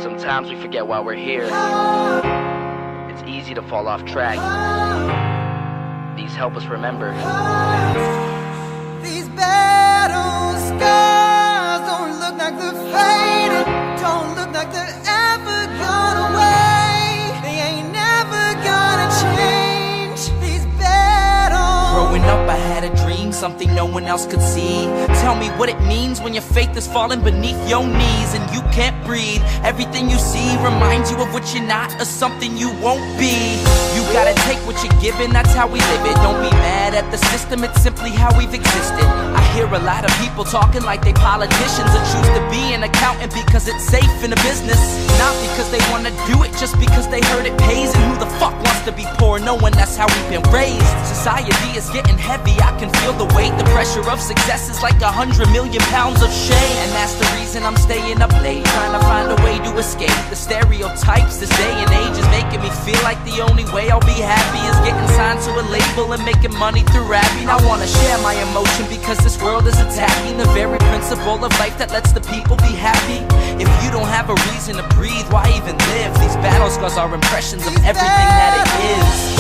Sometimes we forget why we're here. It's easy to fall off track. These help us remember. These battle scars don't look like they're faded, don't look like they're ever gone away. They ain't never gonna change. These battles. Growing up I had a dream, something no one else could see. Tell me what it means when your faith is falling beneath your knees and you can't breathe. Everything you see reminds you of what you're not or something you won't be. You gotta take what you're given, that's how we live it. Don't be mad at the system, it's simply how we've existed. I hear a lot of people talking like they politicians and choose to be an accountant because it's safe in a business. Not because they wanna do it, just because they heard it pays. And who the fuck wants to be poor knowing that's how we've been raised? Society is getting heavy, I can feel the weight. The pressure of success is like 100 million pounds of shame. And that's the reason I'm staying up late, trying to find a way to escape the stereotypes this day and age is making me feel like the only way I'll be happy is getting signed to a label and making money through rapping. I wanna share my emotion because this world is attacking the very principle of life that lets the people be happy. If you don't have a reason to breathe, why even live? These battle scars are impressions of everything that it is.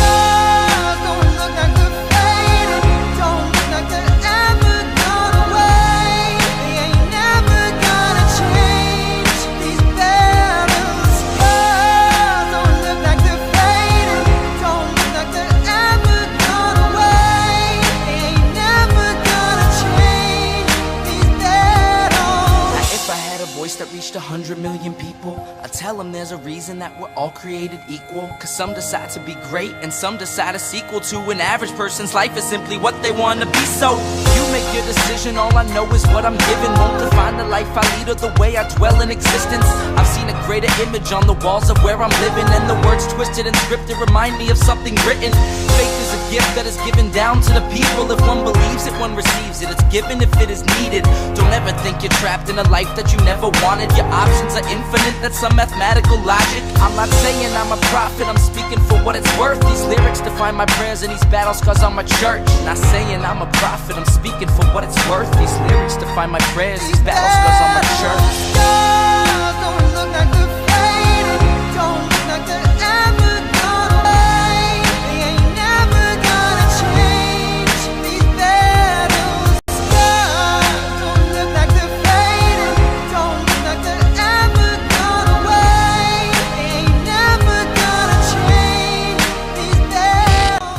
Don't look like they're faded, don't look like they're ever gone away. They ain't never gonna change. These battle scars don't look like they're faded, don't look like they're ever gone away. They ain't never gonna change. These battles. Now if I had a voice that reached 100 million people, I'd tell them there's a reason that we're all created equal. Cause some decide to be great and some decide a sequel to an average person's life is simply what they wanna be. So you make your decision, all I know is what I'm given won't define the life I lead or the way I dwell in existence. I've seen a greater image on the walls of where I'm living, and the words twisted and scripted remind me of something written. Faith is a gift that is given down to the people. If one believes it, one receives it. It's given if it is needed. Don't ever think you're trapped in a life that you never wanted. Your options are infinite, that's some mathematical logic. I'm not saying I'm a prophet, I'm speaking for what it's worth. These lyrics define my prayers and these battle scars on my church. Not saying I'm a prophet, I'm speaking for what it's worth. These lyrics define my prayers, these battle scars on my church. Scars don't look like they're faded, don't look like they're ever gone away. They ain't never gonna change. These battle scars don't look like they're faded, don't look like they're ever gone away. They ain't never gonna change. These battles.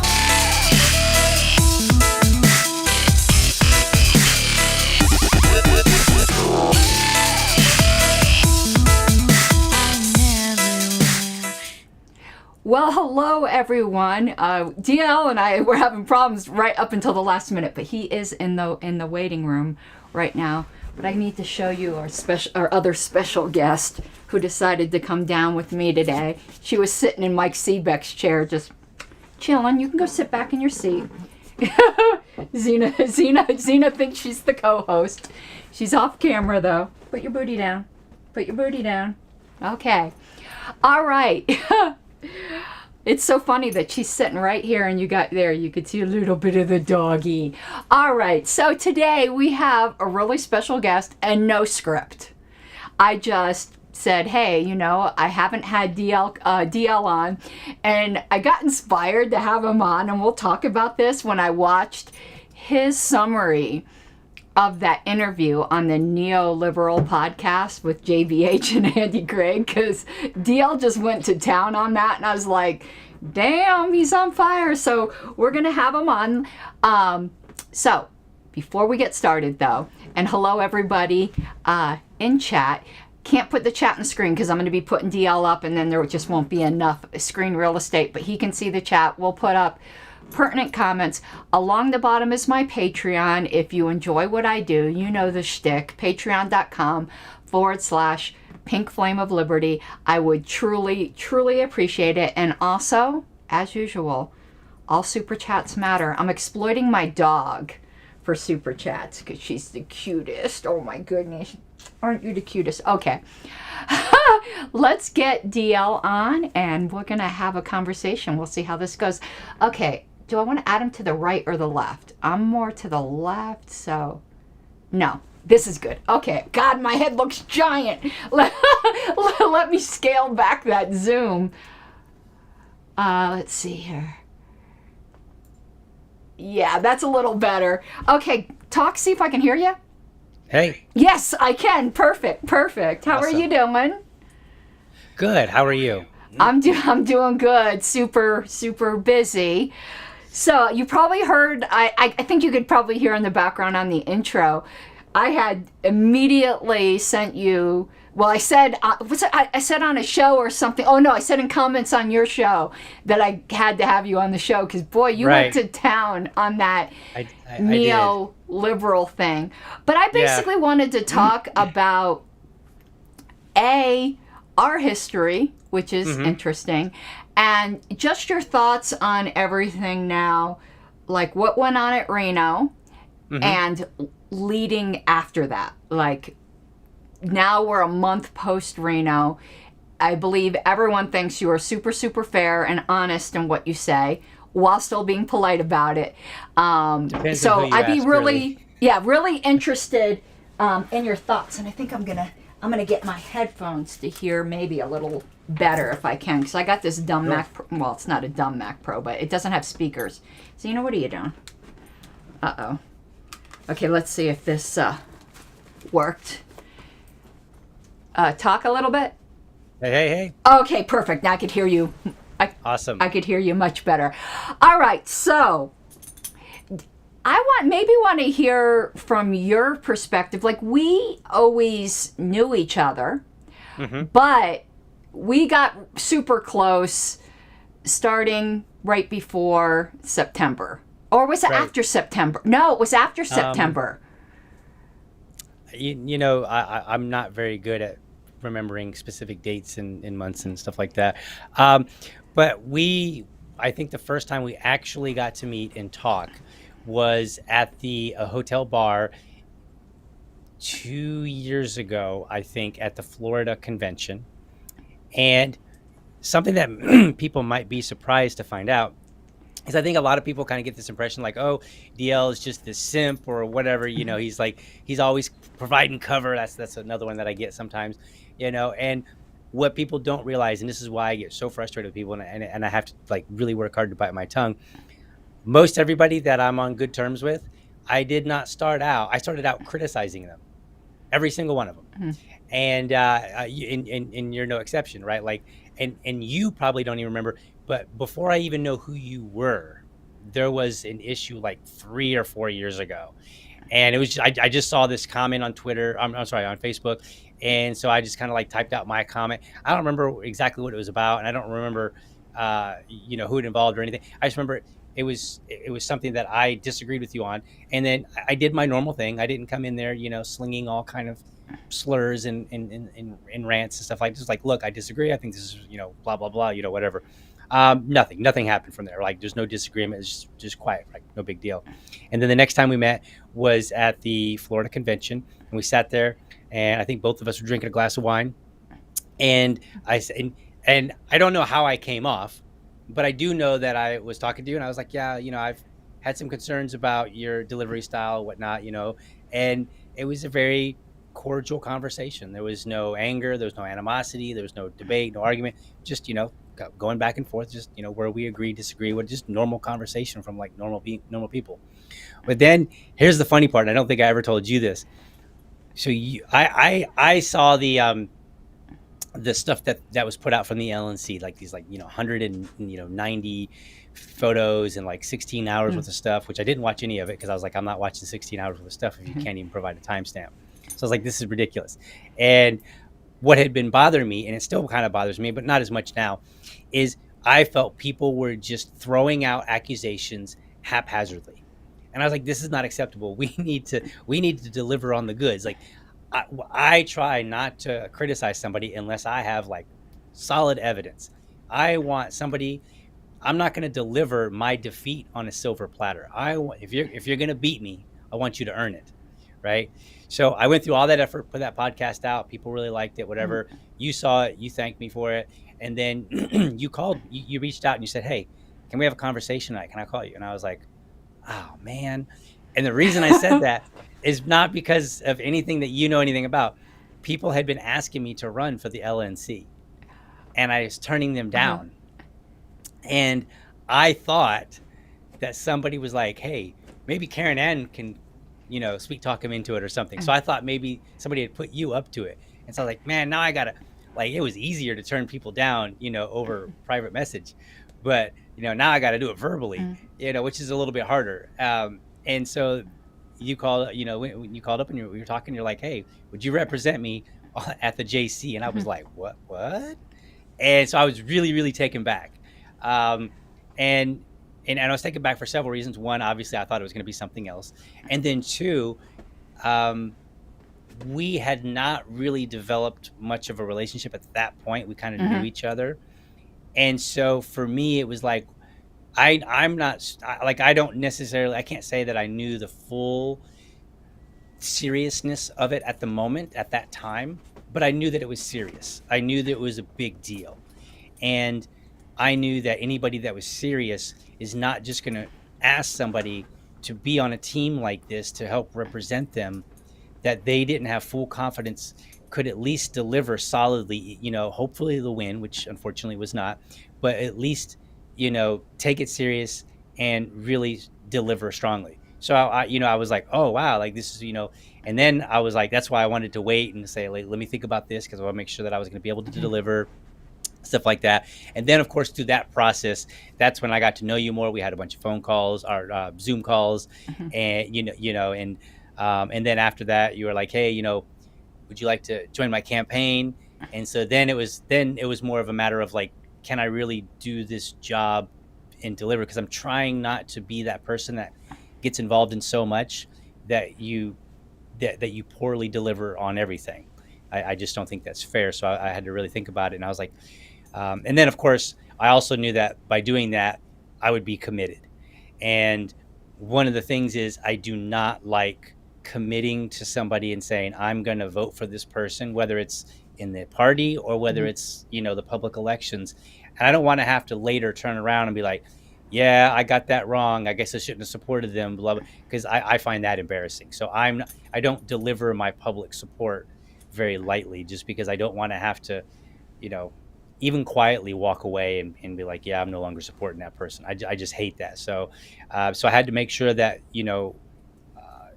Well, hello everyone. DL and I were having problems right up until the last minute, but he is in the waiting room right now. But I need to show you our other special guest who decided to come down with me today. She was sitting in Mike Seebeck's chair, just chilling. You can go sit back in your seat. Zena thinks she's the co-host. She's off camera though. Put your booty down. Put your booty down. Okay. All right. It's so funny that she's sitting right here and you could see a little bit of the doggy. All right, so today we have a really special guest and no script. I just said, hey, I haven't had DL on, and I got inspired to have him on, and we'll talk about this when I watched his summary of that interview on the Neoliberal podcast with JBH and Andy Gregg, because DL just went to town on that, and I was like, damn, he's on fire. So we're going to have him on. So before we get started, though, and hello, everybody in chat. Can't put the chat on the screen because I'm going to be putting DL up, and then there just won't be enough screen real estate, but he can see the chat. We'll put up pertinent comments. Along the bottom is my Patreon. If you enjoy what I do, you know the shtick. Patreon.com/Pink Flame of Liberty. I would truly, truly appreciate it. And also, as usual, all super chats matter. I'm exploiting my dog for super chats because she's the cutest. Oh my goodness. Aren't you the cutest? Okay. Let's get DL on and we're going to have a conversation. We'll see how this goes. Okay. Do I want to add him to the right or the left? I'm more to the left, so no. This is good. Okay. God, my head looks giant. Let me scale back that zoom. Let's see here. Yeah, that's a little better. Okay, talk, see if I can hear you. Hey. Yes, I can. Perfect. How are Awesome. you doing? Good. How are you? I'm doing good. Super busy. So you probably heard. I think you could probably hear in the background on the intro. I had immediately sent you. Well, I said I said on a show or something. Oh no, I said in comments on your show that I had to have you on the show because boy, you went to town on that I neo-liberal thing. But I basically wanted to talk about our history, which is interesting, and just your thoughts on everything now, like what went on at Reno, and leading after that. Like now we're a month post Reno. I believe everyone thinks you are super fair and honest in what you say, while still being polite about it. Depends So on who you I'd be ask, really interested in your thoughts, and I think I'm gonna get my headphones to hear maybe a little better if I can, because I got this dumb Mac Pro. Well, it's not a dumb Mac Pro, but it doesn't have speakers. So what are you doing? Uh-oh. Okay, let's see if this worked. Talk a little bit. Hey. Okay, perfect. Now I could hear you. Awesome. I could hear you much better. All right, so I want to hear from your perspective. Like, we always knew each other, but we got super close starting right before September. Or was it after September? No, it was after September. I'm not very good at remembering specific dates and months and stuff like that. But I think the first time we actually got to meet and talk was at the hotel bar 2 years ago, I think, at the Florida convention. And something that people might be surprised to find out is I think a lot of people kind of get this impression like, oh, DL is just this simp or whatever, he's always providing cover. That's another one that I get sometimes, and what people don't realize, and this is why I get so frustrated with people and I have to like really work hard to bite my tongue. Most everybody that I'm on good terms with, I started out criticizing them, every single one of them. And you're no exception, right? Like, and you probably don't even remember, but before I even know who you were, there was an issue like 3 or 4 years ago. And it was, I just saw this comment on Twitter, on Facebook. And so I just kind of like typed out my comment. I don't remember exactly what it was about. And I don't remember, who it involved or anything. I just remember it was something that I disagreed with you on. And then I did my normal thing. I didn't come in there, slinging all kind of slurs and rants and stuff like this. Like, look, I disagree. I think this is, blah, blah, blah, whatever. Nothing happened from there. Like, there's no disagreement. It's just quiet, like no big deal. And then the next time we met was at the Florida convention, and we sat there, and I think both of us were drinking a glass of wine. And I said, and I don't know how I came off, but I do know that I was talking to you, and I was like, yeah, I've had some concerns about your delivery style, whatnot, and it was a very cordial conversation. There was no anger, there was no animosity, there was no debate, no argument, just, going back and forth, just, where we agree, disagree, with just normal conversation from like normal people. But then here's the funny part. And I don't think I ever told you this. So I saw the stuff that was put out from the LNC, like these 190 photos and like 16 hours worth of stuff, which I didn't watch any of it because I was like, I'm not watching 16 hours worth of stuff if you can't even provide a timestamp. So I was like, this is ridiculous. And what had been bothering me, and it still kind of bothers me, but not as much now, is I felt people were just throwing out accusations haphazardly. And I was like, this is not acceptable. We need to deliver on the goods. Like, I try not to criticize somebody unless I have like solid evidence. I want somebody. I'm not going to deliver my defeat on a silver platter. If you're going to beat me, I want you to earn it, right? So I went through all that effort, put that podcast out. People really liked it, whatever. You saw it, you thanked me for it, and then you called. You reached out and you said, "Hey, can we have a conversation tonight? Can I call you?" And I was like, "Oh man!" And the reason I said that is not because of anything that you know anything about. People had been asking me to run for the LNC, and I was turning them down. And I thought that somebody was like, hey, maybe Karen Ann can, sweet talk him into it or something. So I thought maybe somebody had put you up to it. And so I was like, man, now I gotta, it was easier to turn people down, over private message. But, now I got to do it verbally, which is a little bit harder. And so you called, when you called up and we were talking, you're like, hey, would you represent me at the JC? And I was like, what? And so I was really, really taken back. And I was taken back for several reasons. One, obviously, I thought it was going to be something else. And then two, we had not really developed much of a relationship at that point. We kind of knew each other. And so for me, it was like, I can't say that I knew the full seriousness of it at the moment, at that time, but I knew that it was serious. I knew that it was a big deal. And I knew that anybody that was serious is not just going to ask somebody to be on a team like this to help represent them, that they didn't have full confidence could at least deliver solidly, hopefully the win, which unfortunately was not, but at least, take it serious and really deliver strongly. So I was like, oh, wow, like this is, and then I was like, that's why I wanted to wait and say, like, let me think about this, because I want to make sure that I was going to be able to deliver stuff like that. And then of course, through that process, that's when I got to know you more. We had a bunch of phone calls or Zoom calls, and, and then after that you were like, hey, would you like to join my campaign? And so then it was more of a matter of like, can I really do this job and deliver? Because I'm trying not to be that person that gets involved in so much that you poorly deliver on everything. I just don't think that's fair. So I had to really think about it. And I was like, and then of course, I also knew that by doing that, I would be committed. And one of the things is I do not like committing to somebody and saying, I'm going to vote for this person, whether it's in the party or whether it's, the public elections. And I don't want to have to later turn around and be like, yeah, I got that wrong. I guess I shouldn't have supported them, blah, blah, because I find that embarrassing. So I don't deliver my public support very lightly, just because I don't want to have to, even quietly walk away and be like, yeah, I'm no longer supporting that person. I just hate that. So I had to make sure that,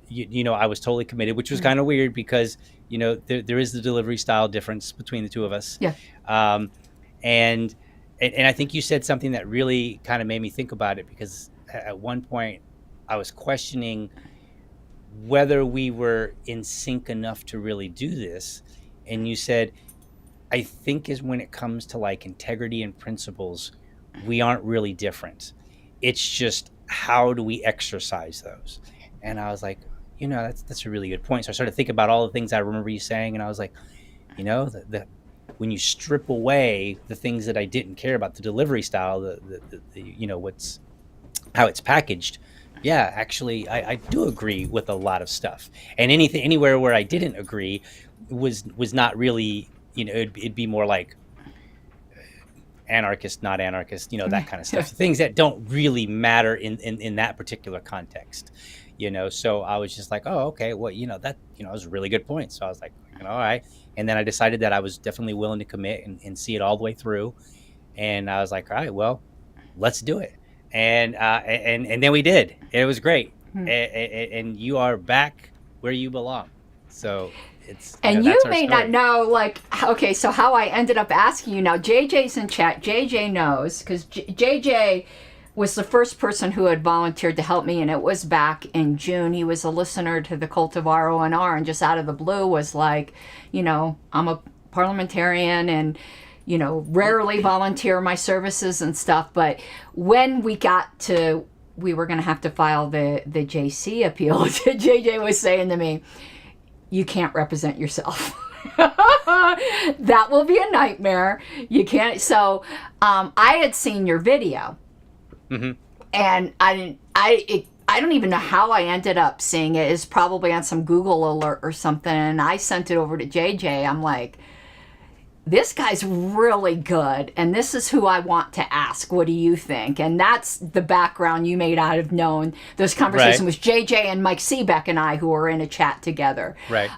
I was totally committed, which was kind of weird because, there is the delivery style difference between the two of us. Yeah. And I think you said something that really kind of made me think about it, because at one point I was questioning whether we were in sync enough to really do this. And you said, I think is when it comes to like integrity and principles, we aren't really different. It's just, how do we exercise those? And I was like, that's a really good point. So I started thinking about all the things I remember you saying, and I was like, when you strip away the things that I didn't care about, the delivery style, the how it's packaged. Yeah, actually, I do agree with a lot of stuff. And anywhere where I didn't agree was not really, it'd be more like anarchist, not anarchist, that kind of stuff. Things that don't really matter in that particular context, So I was just like, oh, okay, well, that, was a really good point. So I was like, all right. And then I decided that I was definitely willing to commit and see it all the way through. And I was like, all right, well, let's do it. And then we did. It was great. And you are back where you belong. So it's, and that's you our may story. not know, like, okay, so how I ended up asking you now. JJ's in chat. JJ knows, because JJ was the first person who had volunteered to help me, and it was back in June. He was a listener to the Cult of RONR, and just out of the blue was like, I'm a parliamentarian and, rarely volunteer my services and stuff. But when we got to, we were going to have to file the JC appeal, JJ was saying to me, you can't represent yourself. That will be a nightmare. You can't. So I had seen your video. And I don't even know how I ended up seeing it. It's probably on some Google alert or something. And I sent it over to JJ. I'm like, this guy's really good, and this is who I want to ask. What do you think? And that's the background you may not have known. This conversation was JJ and Mike Seebeck and I, who were in a chat together. Right.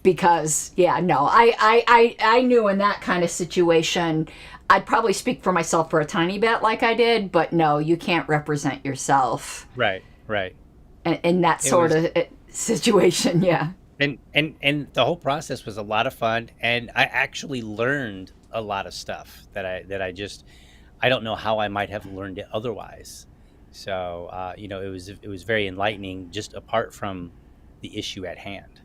Because, yeah, no, I knew in that kind of situation, I'd probably speak for myself for a tiny bit like I did, but no, you can't represent yourself. Right. Right. In that sort of situation, yeah. And the whole process was a lot of fun, and I actually learned a lot of stuff that I don't know how I might have learned it otherwise. So it was very enlightening, just apart from the issue at hand.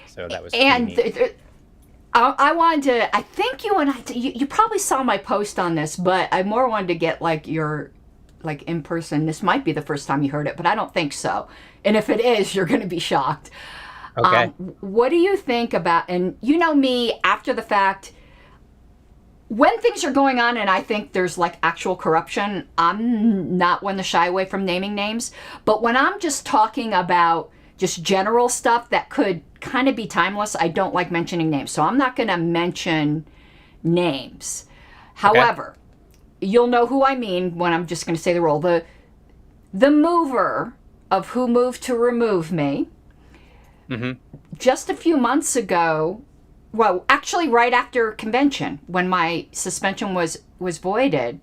So that was and neat. I wanted to. I think you and you probably saw my post on this, but I more wanted to get your in person. This might be the first time you heard it, but I don't think so. And if it is, you're going to be shocked. Okay. What do you think about, and you know me, after the fact, when things are going on and I think there's actual corruption, I'm not one to shy away from naming names. But when I'm just talking about just general stuff that could kind of be timeless, I don't like mentioning names. So I'm not going to mention names. However, you'll know who I mean when I'm just going to say the role. The mover of who moved to remove me. Mm-hmm. Just a few months ago, well, actually right after convention, when my suspension was voided,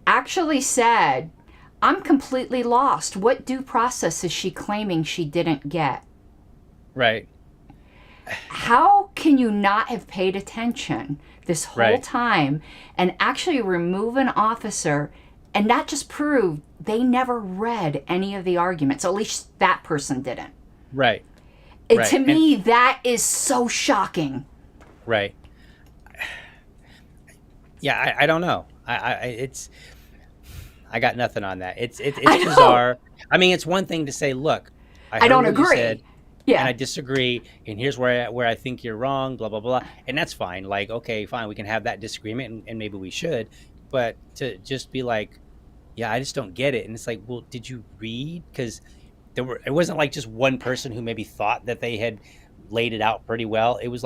actually said, I'm completely lost. What due process is she claiming she didn't get? Right. How can you not have paid attention this whole time and actually remove an officer and not just prove they never read any of the arguments? At least that person didn't. Right. To me, that is so shocking. Right. Yeah, I don't know. I got nothing on that. It's bizarre. I mean, it's one thing to say, look, I don't heard what you agree. said, Yeah. and I disagree, and here's where I think you're wrong, blah, blah, blah. And that's fine. Okay, fine, we can have that disagreement, and maybe we should. But to just be like, yeah, I just don't get it. And it's like, well, did you read? Because it wasn't just one person who maybe thought that they had laid it out pretty well. It was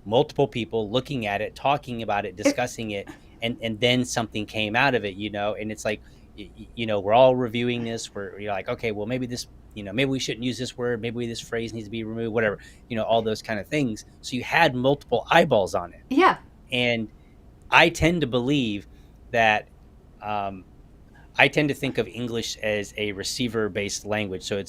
multiple people looking at it, talking about it, discussing it, and then something came out of it, and it's we're all reviewing this. We're okay, well, maybe this, maybe we shouldn't use this word. Maybe this phrase needs to be removed, whatever, all those kind of things. So you had multiple eyeballs on it. Yeah. And I tend to believe that, I tend to think of English as a receiver-based language. So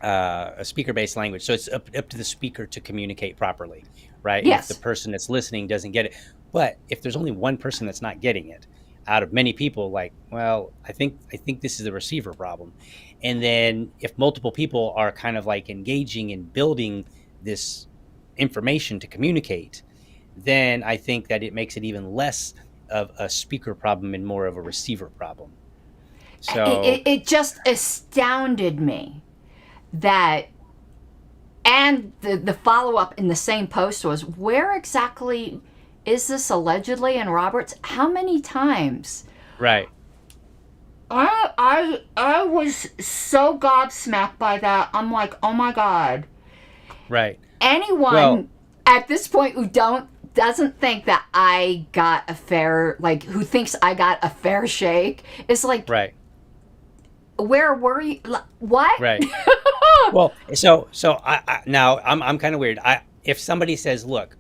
a speaker-based language. So it's up to the speaker to communicate properly, right? Yes. If the person that's listening doesn't get it. But if there's only one person that's not getting it out of many people, well, I think this is a receiver problem. And then if multiple people are kind of engaging and building this information to communicate, then I think that it makes it even less of a speaker problem and more of a receiver problem. So it just astounded me that, and the follow-up in the same post was, where exactly is this allegedly in Roberts? How many times? Right. I was so gobsmacked by that. I'm like, oh my God. Right. Anyone at this point who doesn't think that I got a fair, who thinks I got a fair shake is right. Where were you? What? Right. Well, so I now I'm kind of weird. If somebody says, look,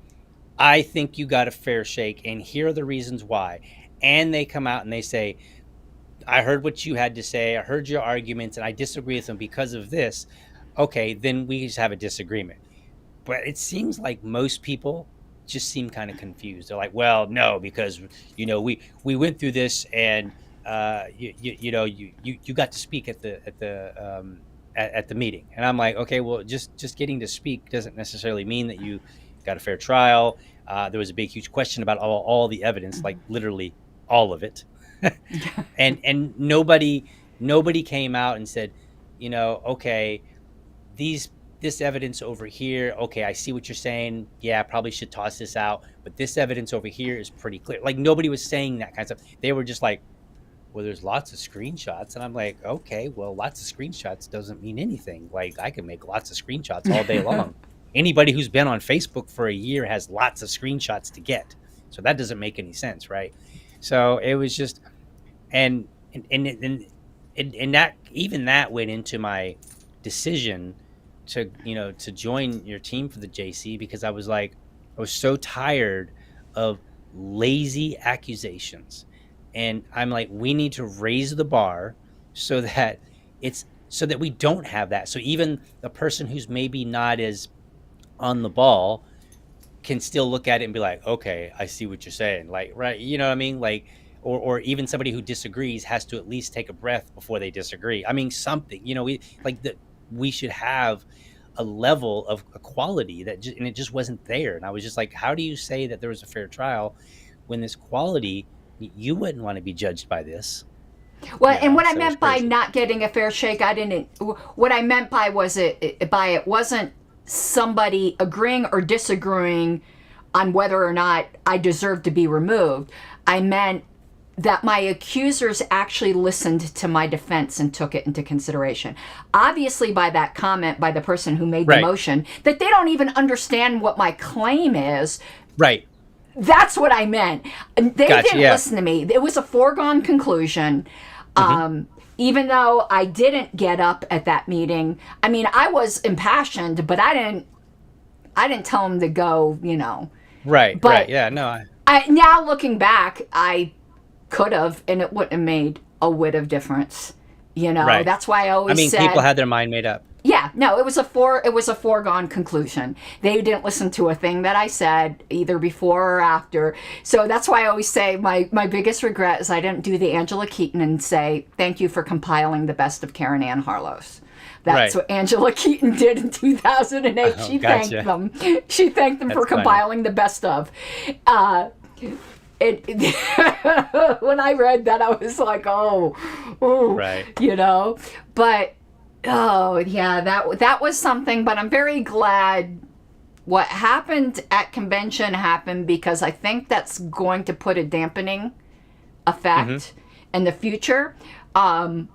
I think you got a fair shake, and here are the reasons why, and they come out and they say, I heard what you had to say, I heard your arguments, and I disagree with them because of this, okay, then we just have a disagreement. But it seems like most people just seem kind of confused. They're like, well, no, because we went through this, and you got to speak at the meeting. And I'm like, okay, well, just getting to speak doesn't necessarily mean that you got a fair trial. There was a big, huge question about all the evidence, literally all of it. and nobody came out and said, okay, this evidence over here, okay, I see what you're saying. Yeah, I probably should toss this out. But this evidence over here is pretty clear. Nobody was saying that kind of stuff. They were just like, well, there's lots of screenshots. And I'm like, okay, well, lots of screenshots doesn't mean anything. I can make lots of screenshots all day long. anybody who's been on Facebook for a year has lots of screenshots to get. So that doesn't make any sense, right? So it was just, and that, even that went into my decision to, to join your team for the JC, because I was so tired of lazy accusations. And I'm like, we need to raise the bar so that we don't have that. So even the person who's maybe not as on the ball can still look at it and be like, okay, I see what you're saying. Like, right. You know what I mean? Like, or even somebody who disagrees has to at least take a breath before they disagree. I mean, something, we should have a level of equality and it just wasn't there. And I was just like, how do you say that there was a fair trial when this quality, you wouldn't want to be judged by this? Well, and what I meant by not getting a fair shake, what I meant by it wasn't somebody agreeing or disagreeing on whether or not I deserved to be removed. I meant that my accusers actually listened to my defense and took it into consideration. Obviously, by that comment by the person who made the motion, that they don't even understand what my claim is. Right. That's what I meant. They didn't listen to me. It was a foregone conclusion. Even though I didn't get up at that meeting, I mean, I was impassioned, but I didn't tell them to go, Right. But right. Yeah. No. I now looking back, I could have, and it wouldn't have made a whit of difference. Right. That's why I always said, people had their mind made up. Yeah, no, it was a foregone conclusion. They didn't listen to a thing that I said either before or after. So that's why I always say my biggest regret is I didn't do the Angela Keaton and say, thank you for compiling the best of Karen Ann Harlow's. That's what Angela Keaton did in 2008. She thanked them. She thanked them for compiling the best of. When I read that, I was like, oh, right. But oh yeah, that was something. But I'm very glad what happened at convention happened, because I think that's going to put a dampening effect in the future on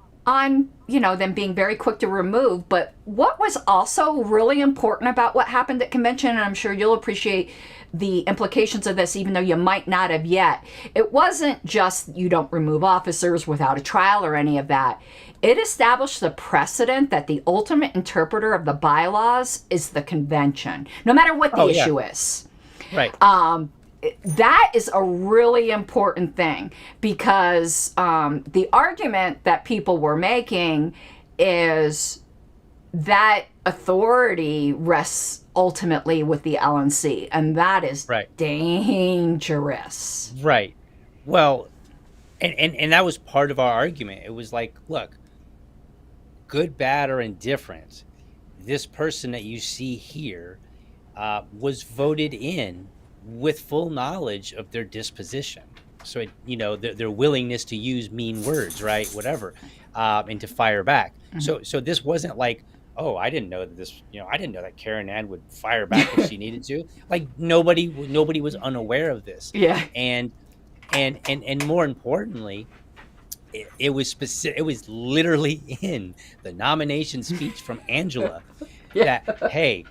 them being very quick to remove. But what was also really important about what happened at convention, and I'm sure you'll appreciate the implications of this, even though you might not have yet, it wasn't just you don't remove officers without a trial or any of that. It established the precedent that the ultimate interpreter of the bylaws is the convention, no matter what the issue is. Right. That is a really important thing, because the argument that people were making is that authority rests ultimately with the LNC, and that is dangerous. Right. Well, and that was part of our argument. It was like, look, good, bad, or indifferent, this person that you see here was voted in with full knowledge of their disposition. So, their willingness to use mean words, right, whatever, and to fire back. So this wasn't like, oh, I didn't know that I didn't know that Karen Ann would fire back if she needed to. Like nobody was unaware of this. Yeah. And more importantly, it was specific. It was literally in the nomination speech from Angela that, hey,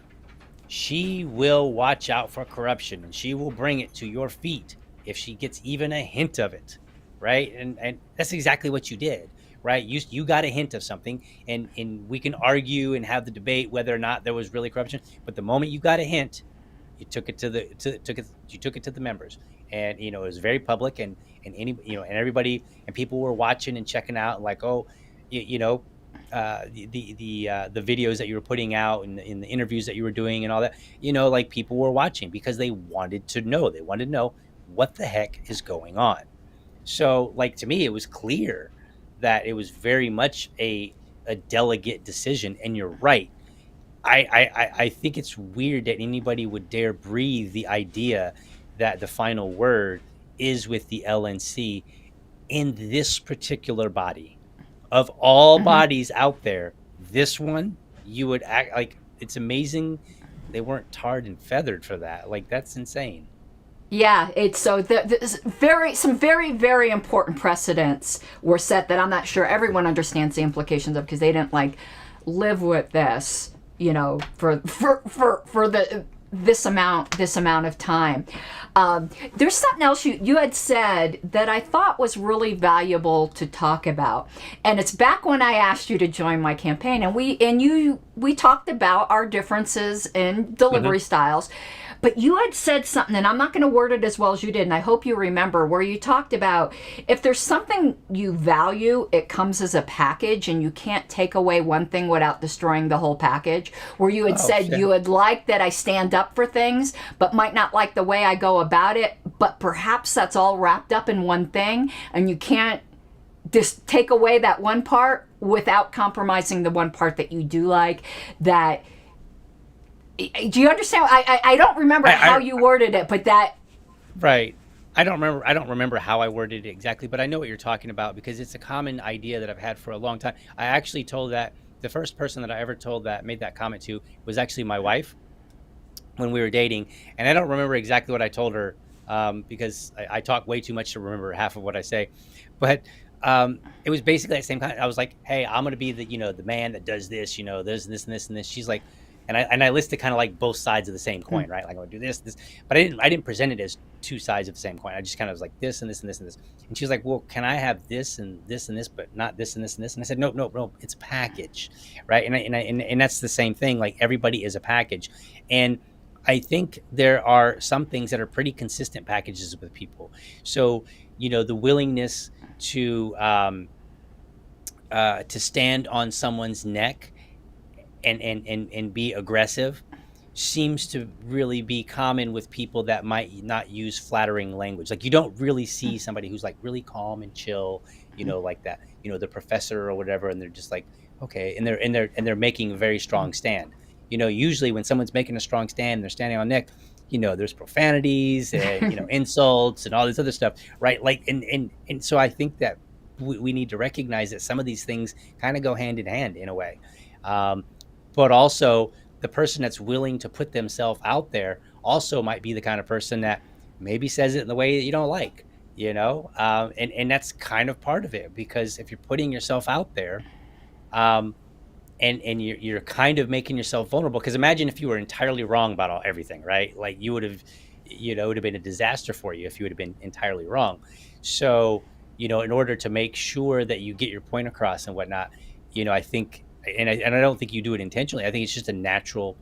she will watch out for corruption and she will bring it to your feet if she gets even a hint of it, right? And that's exactly what you did, right? You got a hint of something, and we can argue and have the debate whether or not there was really corruption. But the moment you got a hint, you took it to the members, and it was very public, and everybody and people were watching and checking out, like, oh, the videos that you were putting out and in the interviews that you were doing and all that, like people were watching because they wanted to know what the heck is going on. So, like, to me, it was clear that it was very much a delegate decision. And you're right. I think it's weird that anybody would dare breathe the idea that the final word is with the LNC in this particular body. Of all bodies out there, this one, you would act like, it's amazing they weren't tarred and feathered for that. Like, that's insane. Yeah, it's so there's some very, very important precedents were set that I'm not sure everyone understands the implications of, because they didn't live with this you know, for the this amount of time. There's something else you had said that I thought was really valuable to talk about, and it's back when I asked you to join my campaign, and we talked about our differences in delivery styles. But you had said something, and I'm not going to word it as well as you did, and I hope you remember, where you talked about if there's something you value, it comes as a package, and you can't take away one thing without destroying the whole package. Where you had said you would like that I stand up for things, but might not like the way I go about it, but perhaps that's all wrapped up in one thing, and you can't just take away that one part without compromising the one part that you do like. That... Do you understand? I don't remember how you worded it, but that... Right. I don't remember how I worded it exactly, but I know what you're talking about, because it's a common idea that I've had for a long time. I actually told that, the first person that I ever told that, made that comment to, was actually my wife when we were dating. And I don't remember exactly what I told her, because I talk way too much to remember half of what I say. But it was basically the same kind. I was like, hey, I'm going to be the, the man that does this, there's this and this and this. She's like, and I listed kind of like both sides of the same coin, right? Like, I'm gonna do this, but I didn't present it as two sides of the same coin. I just kind of was like this and this and this and this. And she was like, well, can I have this and this and this, but not this and this and this? And I said, no, it's a package, right? And that's the same thing. Like, everybody is a package, and I think there are some things that are pretty consistent packages with people. So, the willingness to stand on someone's neck and be aggressive seems to really be common with people that might not use flattering language. Like, you don't really see somebody who's like really calm and chill, like that, the professor or whatever, and they're just like, okay, and they're making a very strong stand. Usually when someone's making a strong stand, they're standing on neck, there's profanities and insults and all this other stuff, right? Like, and so I think that we need to recognize that some of these things kind of go hand in hand in a way. But also, the person that's willing to put themselves out there also might be the kind of person that maybe says it in the way that you don't like, and that's kind of part of it, because if you're putting yourself out there, and you're kind of making yourself vulnerable, because imagine if you were entirely wrong about everything, right? Like, it would have been a disaster for you if you would have been entirely wrong. So, in order to make sure that you get your point across and whatnot, I think, and I don't think you do it intentionally. I think it's just a natural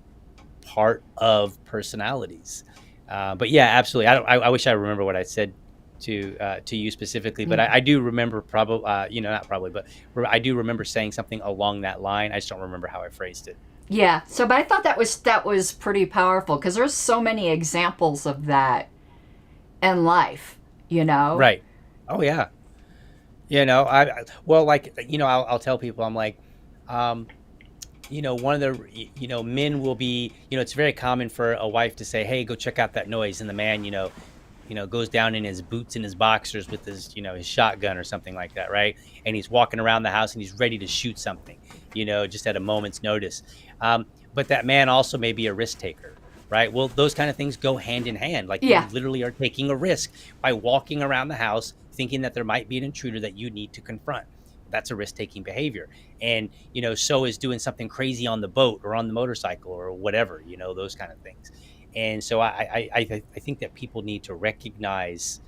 part of personalities. But yeah, absolutely. I wish I remember what I said to you specifically, but I do remember not probably, but I do remember saying something along that line. I just don't remember how I phrased it. Yeah. So, but I thought that was pretty powerful, because there's so many examples of that in life, Right. Oh yeah. I'll tell people, I'm like, one of the, men will be, it's very common for a wife to say, hey, go check out that noise. And the man, goes down in his boots and his boxers with his, his shotgun or something like that, right? And he's walking around the house and he's ready to shoot something, just at a moment's notice. But that man also may be a risk taker, right? Well, those kind of things go hand in hand. Like, you literally are taking a risk by walking around the house thinking that there might be an intruder that you need to confront. That's a risk-taking behavior. And, so is doing something crazy on the boat or on the motorcycle or whatever, those kind of things. And so I think that people need to recognize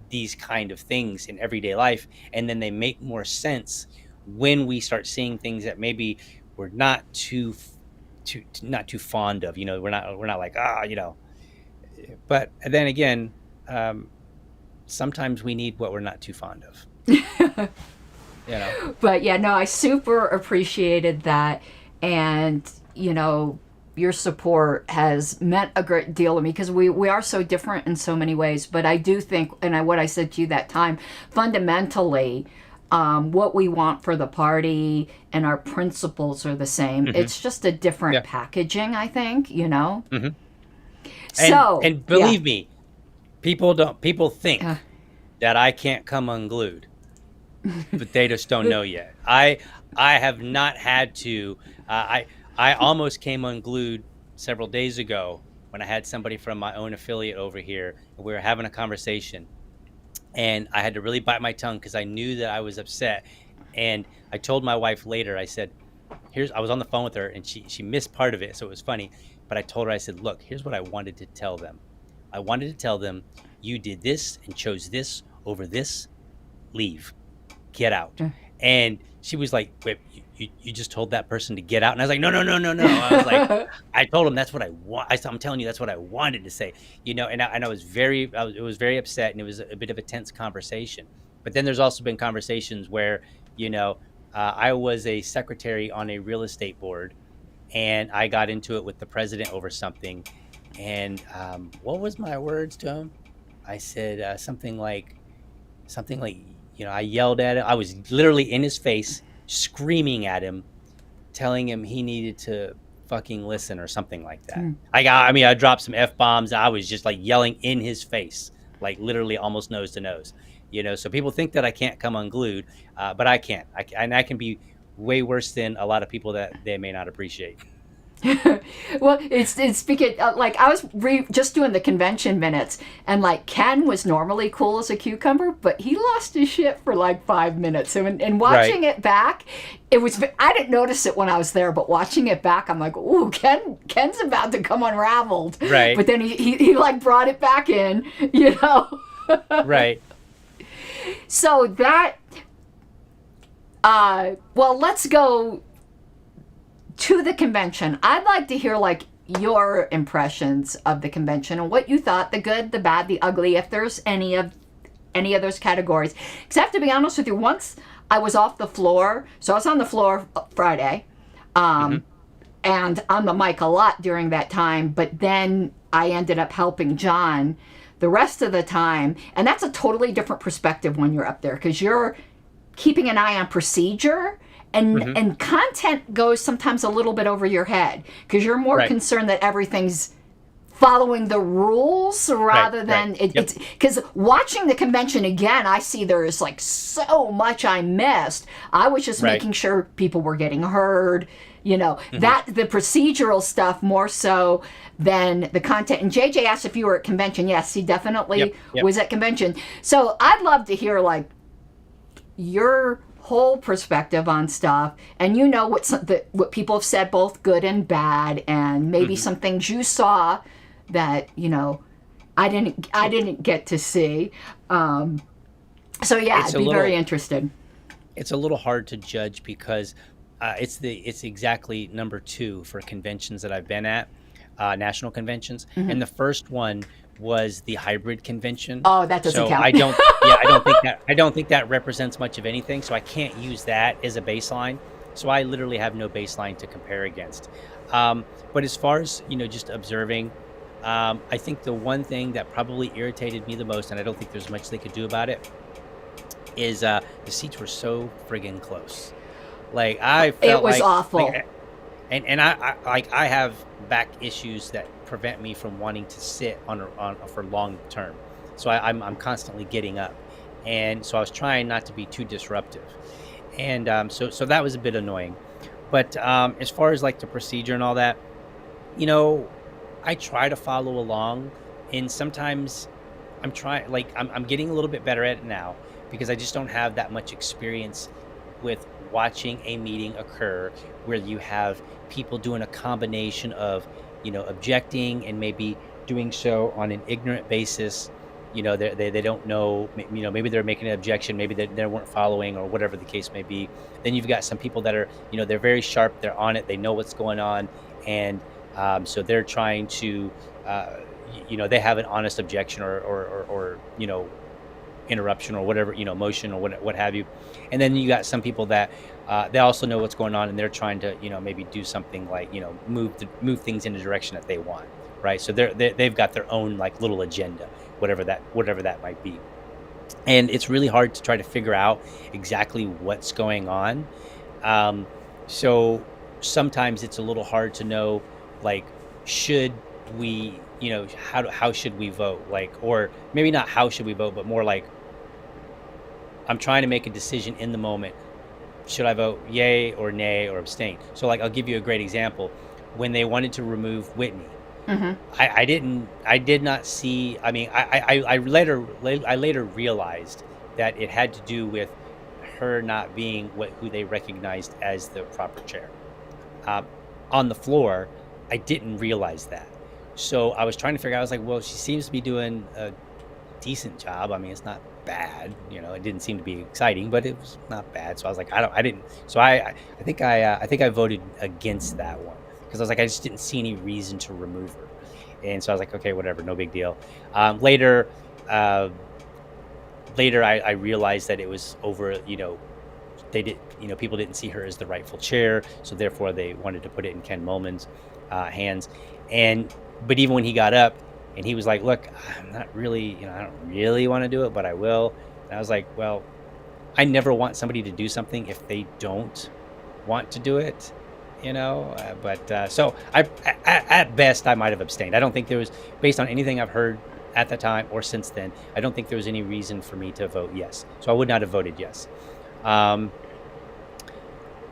these kind of things in everyday life, and then they make more sense when we start seeing things that maybe we're not too fond of. We're not like, But then again, sometimes we need what we're not too fond of. But yeah, no, I super appreciated that, and your support has meant a great deal to me, because we are so different in so many ways. But I do think, and what I said to you that time, fundamentally, what we want for the party and our principles are the same. Mm-hmm. It's just a different packaging, I think. Mm-hmm. So, and believe me, people think that I can't come unglued, but they just don't know yet. I have not had to. I almost came unglued several days ago when I had somebody from my own affiliate over here, and we were having a conversation, and I had to really bite my tongue because I knew that I was upset. And I told my wife later, I said, I was on the phone with her, and she missed part of it, so it was funny. But I told her, I said, look, here's what I wanted to tell them. I wanted to tell them, you did this and chose this over this. Leave, get out. And she was like, wait, you just told that person to get out? And I was like, no. I was like, I told him that's what I want. I'm telling you, that's what I wanted to say, and I was it was very upset, and it was a bit of a tense conversation. But then there's also been conversations where, I was a secretary on a real estate board, and I got into it with the president over something. And what was my words to him? I said something like, I yelled at him. I was literally in his face, screaming at him, telling him he needed to fucking listen or something like that. I dropped some F-bombs. I was just like yelling in his face, like literally almost nose to nose. So people think that I can't come unglued, but I can't. I can be way worse than a lot of people that they may not appreciate. Well, it's because like I was just doing the convention minutes, and like Ken was normally cool as a cucumber, but he lost his shit for like 5 minutes. And watching it back, I didn't notice it when I was there, but watching it back, I'm like, ooh, Ken's about to come unraveled. Right. But then he like brought it back in, Right. So that, well, let's go to the convention. I'd like to hear like your impressions of the convention and what you thought, the good, the bad, the ugly, if there's any of those categories. Because I have to be honest with you, once I was off the floor, so I was on the floor Friday, and on the mic a lot during that time, but then I ended up helping John the rest of the time, and that's a totally different perspective when you're up there, because you're keeping an eye on procedure. And content goes sometimes a little bit over your head because you're more concerned that everything's following the rules rather than it's because watching the convention again, I see there is like so much I missed. I was just making sure people were getting heard, that the procedural stuff more so than the content. And JJ asked if you were at convention. Yes, he definitely was at convention. So I'd love to hear like your whole perspective on stuff, and what people have said, both good and bad, and maybe some things you saw that I didn't get to see. So yeah, I'd be very interested. It's a little hard to judge because it's exactly number 2 for conventions that I've been at, national conventions, and the first one was the hybrid convention. Oh, that doesn't count. I don't think that represents much of anything. So I can't use that as a baseline. So I literally have no baseline to compare against. But as far as just observing, I think the one thing that probably irritated me the most, and I don't think there's much they could do about it, is the seats were so friggin' close. Like I felt it was awful. And I have back issues that prevent me from wanting to sit for long term, so I'm constantly getting up, and so I was trying not to be too disruptive, and so that was a bit annoying. But as far as like the procedure and all that, I try to follow along, and sometimes I'm getting a little bit better at it now because I just don't have that much experience with watching a meeting occur where you have people doing a combination of objecting and maybe doing so on an ignorant basis. They don't know, maybe they're making an objection, maybe they weren't following, or whatever the case may be. Then you've got some people that are, they're very sharp, they're on it, they know what's going on, and so they're trying to, they have an honest objection or interruption or whatever, motion or what have you. And then you got some people that they also know what's going on, and they're trying to maybe do something like move things in the direction that they want, right? So they've got their own like little agenda, whatever that might be. And it's really hard to try to figure out exactly what's going on. So sometimes it's a little hard to know, like, should we, how should we vote? Like, or maybe not how should we vote, but more like, I'm trying to make a decision in the moment. Should I vote yay or nay or abstain? So like, I'll give you a great example. When they wanted to remove Whitney, I did not see, I later realized that it had to do with her not being who they recognized as the proper chair. uh, on the floor, I didn't realize that. So I was trying to figure out, I was like, well, she seems to be doing a decent job. I mean, it's not bad, it didn't seem to be exciting, but it was not bad. So I was like, I think I voted against that one because I was like, I just didn't see any reason to remove her. And so I was like, okay, whatever, no big deal. Later, I realized that it was over, people didn't see her as the rightful chair. So therefore they wanted to put it in Ken Mulman's hands. But even when he got up and he was like, look, I'm not really, I don't really want to do it, but I will. And I was like, well, I never want somebody to do something if they don't want to do it, so at best I might have abstained. I don't think there was, based on anything I've heard at the time or since then, I don't think there was any reason for me to vote yes. So I would not have voted yes. I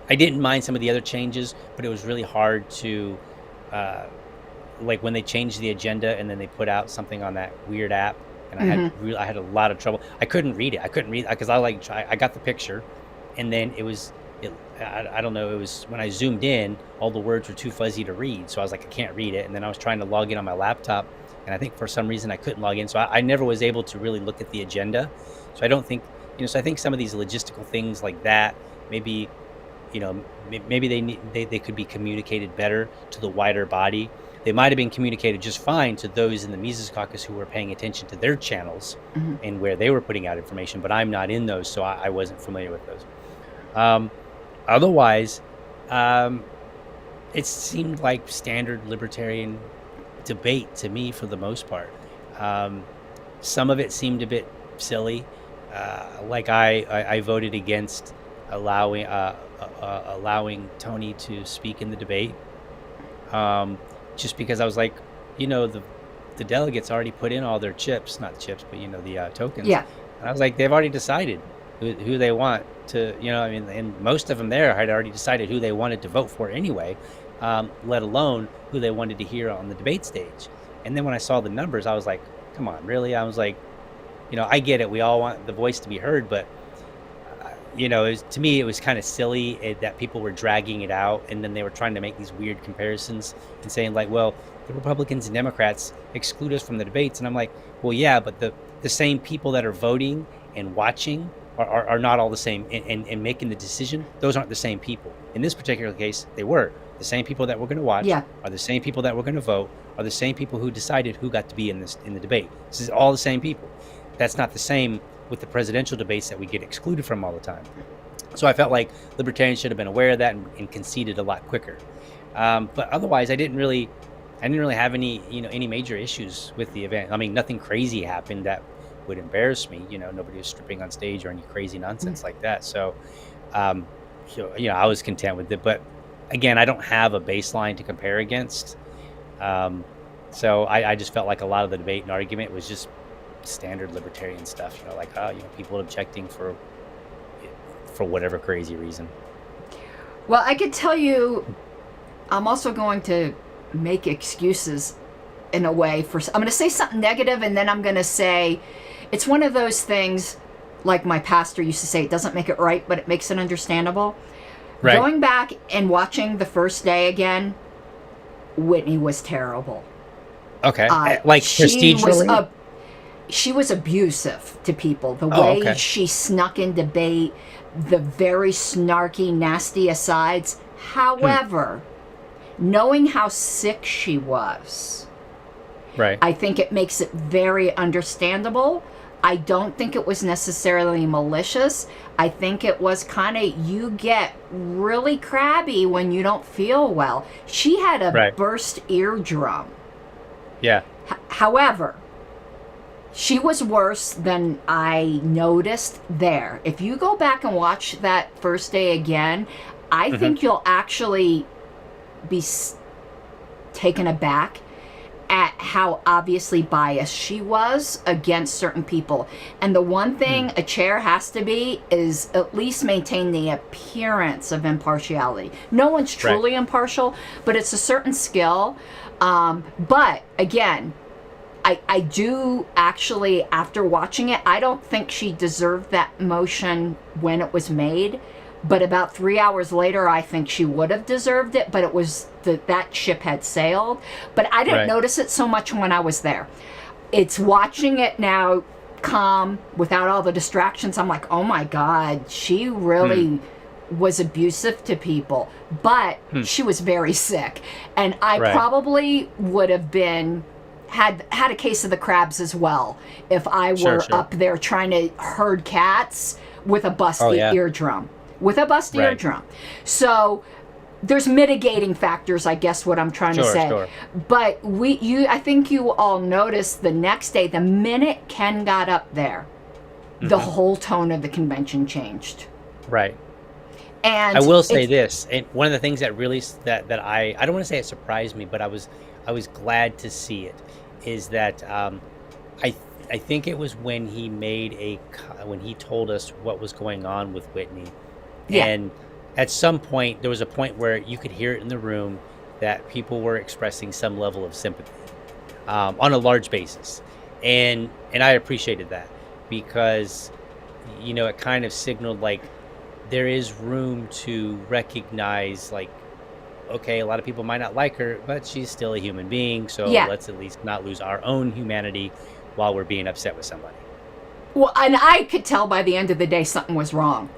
didn't mind some of the other changes, but it was really hard to, like when they changed the agenda and then they put out something on that weird app, and I had a lot of trouble. I couldn't read it. Because I got the picture, and then I don't know, it was when I zoomed in, all the words were too fuzzy to read. So I was like, I can't read it. And then I was trying to log in on my laptop, and I think for some reason I couldn't log in. So I never was able to really look at the agenda. So I don't think, so I think some of these logistical things like that, maybe, maybe they could be communicated better to the wider body. They might have been communicated just fine to those in the Mises Caucus who were paying attention to their channels and where they were putting out information, but I'm not in those, so I wasn't familiar with those. Otherwise, it seemed like standard libertarian debate to me for the most part. Some of it seemed a bit silly. Like I voted against allowing Tony to speak in the debate. Just because I was like, the delegates already put in all their chips, not chips, but the tokens. Yeah. And I was like, they've already decided who they want to, and most of them there had already decided who they wanted to vote for anyway, let alone who they wanted to hear on the debate stage. And then when I saw the numbers, I was like, come on, really? I was like, I get it. We all want the voice to be heard, but to me, it was kind of silly that people were dragging it out, and then they were trying to make these weird comparisons and saying like, well, the Republicans and Democrats exclude us from the debates. And I'm like, well, yeah, but the same people that are voting and watching are not all the same and making the decision. Those aren't the same people. In this particular case, they were. The same people that were going to watch are the same people that were going to vote, are the same people who decided who got to be in the debate. This is all the same people. That's not the same with the presidential debates that we get excluded from all the time. So I felt like libertarians should have been aware of that and conceded a lot quicker. But otherwise, I didn't really have any major issues with the event. I mean, nothing crazy happened that would embarrass me. Nobody was stripping on stage or any crazy nonsense like that. So, I was content with it. But again, I don't have a baseline to compare against. So I just felt like a lot of the debate and argument was just standard libertarian stuff. People objecting for whatever crazy reason. Well, I could tell you, I'm also going to make excuses in a way I'm going to say something negative, and then I'm going to say it's one of those things, like my pastor used to say, it doesn't make it right, but it makes it understandable. Right. Going back and watching the first day again, Whitney was terrible. Okay. Like procedurally? She was abusive to people. The way she snuck in debate, the very snarky, nasty asides. However, knowing how sick she was, right, I think it makes it very understandable. I don't think it was necessarily malicious. I think it was kind of, you get really crabby when you don't feel well. She had a burst eardrum. Yeah. However, she was worse than I noticed there. If you go back and watch that first day again, I think you'll actually be taken aback at how obviously biased she was against certain people. And the one thing a chair has to be is at least maintain the appearance of impartiality. No one's truly impartial, but it's a certain skill. But again, I do actually, after watching it, I don't think she deserved that motion when it was made. But about 3 hours later, I think she would have deserved it, but it was that ship had sailed. But I didn't Right. notice it so much when I was there. It's watching it now calm without all the distractions. I'm like, oh my God, she really was abusive to people. But she was very sick. And I Right. probably would have been had a case of the crabs as well if I were Sure. up there trying to herd cats with a busted yeah. eardrum. With a busted Right. eardrum. So there's mitigating factors, I guess what I'm trying to Sure, say. sure. But I think you all noticed the next day, the minute Ken got up there, the whole tone of the convention changed. Right. And I will say it's- this, and one of the things that really that I don't want to say it surprised me, but I was glad to see it, is that I think it was when he when he told us what was going on with Whitney, Yeah. and at some point there was a point where you could hear it in the room that people were expressing some level of sympathy on a large basis, and I appreciated that, because it kind of signaled like there is room to recognize, like, okay, a lot of people might not like her, but she's still a human being, so Yeah. let's at least not lose our own humanity while we're being upset with somebody. Well, and I could tell by the end of the day something was wrong.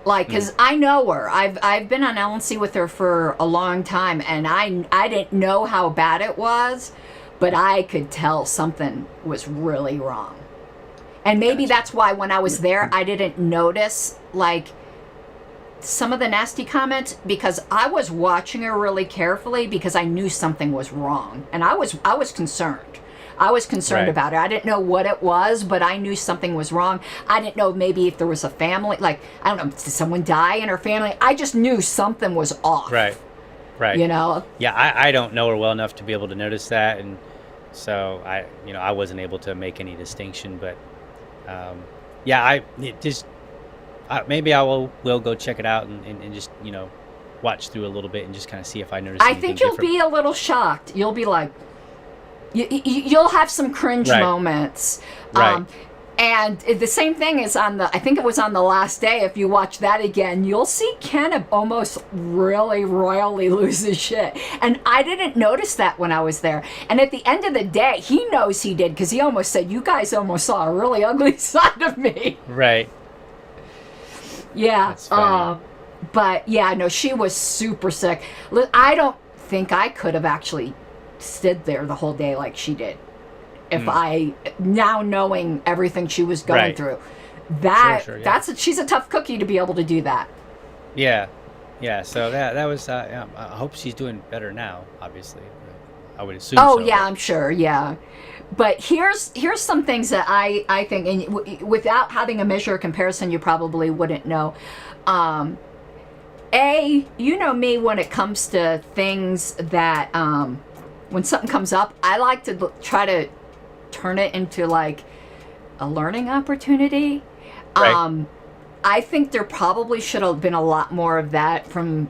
Like, because I know her. I've been on LNC with her for a long time, and I didn't know how bad it was, but I could tell something was really wrong. And maybe that's why when I was there, I didn't notice, like, some of the nasty comments, because I was watching her really carefully because I knew something was wrong. And I was concerned. I was concerned Right. about it. I didn't know what it was, but I knew something was wrong. I didn't know maybe if there was a family, like, I don't know, did someone die in her family? I just knew something was off. Right. You know? Yeah, I don't know her well enough to be able to notice that, and so I wasn't able to make any distinction. But maybe I will go check it out and just watch through a little bit and just kind of see if I notice. I anything think you'll different. be a little shocked. You'll be like, you'll have some cringe Right. moments. Right. And the same thing is I think it was on the last day. If you watch that again, you'll see Ken almost really royally lose his shit. And I didn't notice that when I was there. And at the end of the day, he knows he did, because he almost said, "You guys almost saw a really ugly side of me." Right. Yeah. That's funny. But yeah, no, she was super sick. I don't think I could have actually stood there the whole day like she did. If I, now knowing everything she was going Right. through, Sure, yeah. she's a tough cookie to be able to do that. Yeah. So that was. I hope she's doing better now. Obviously, I would assume. Oh so, yeah, but- I'm sure. Yeah. But here's some things that I think, and without having a measure of comparison, you probably wouldn't know. You know me when it comes to things that, when something comes up, I like to try to turn it into like a learning opportunity. Right. I think there probably should have been a lot more of that from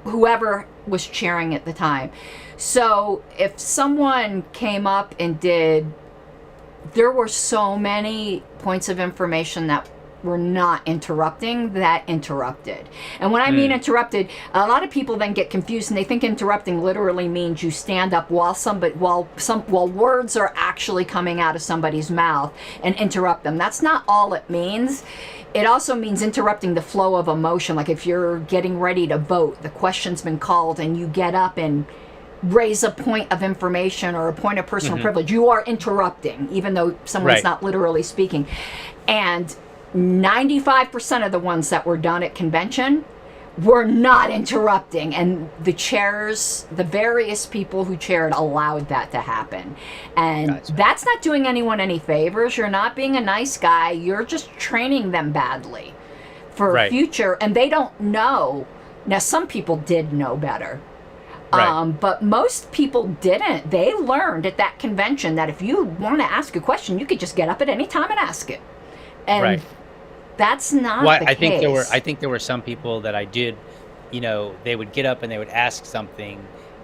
whoever was chairing at the time. So if someone came up and there were so many points of information that were not interrupting, that interrupted. And when I mean interrupted, a lot of people then get confused and they think interrupting literally means you stand up while words are actually coming out of somebody's mouth and interrupt them. That's not all it means. It also means interrupting the flow of emotion. Like if you're getting ready to vote, the question's been called, and you get up and raise a point of information or a point of personal privilege, you are interrupting, even though someone's Right. not literally speaking. And 95% of the ones that were done at convention were not interrupting, and the chairs, the various people who chaired, allowed that to happen. And Gotcha. that's not doing anyone any favors. You're not being a nice guy. You're just training them badly for Right. future, and they don't know. Now, some people did know better. Right. But most people didn't. They learned at that convention that if you want to ask a question, you could just get up at any time and ask it. And Right. that's not Well, the I think case. there were some people that I did, they would get up and they would ask something,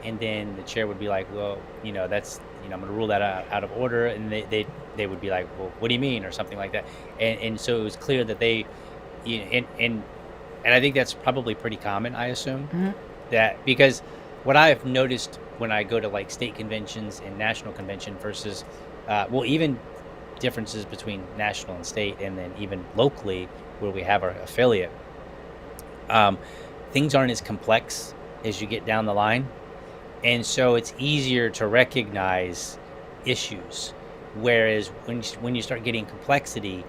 and then the chair would be like, well, that's, I'm going to rule that out of order, and they would be like, well, what do you mean, or something like that, and so it was clear that they, and And I think that's probably pretty common, I assume, that because what I've noticed when I go to like state conventions and national convention versus, well, even differences between national and state, and then even locally where we have our affiliate, things aren't as complex as you get down the line. And so it's easier to recognize issues. Whereas when you start getting complexity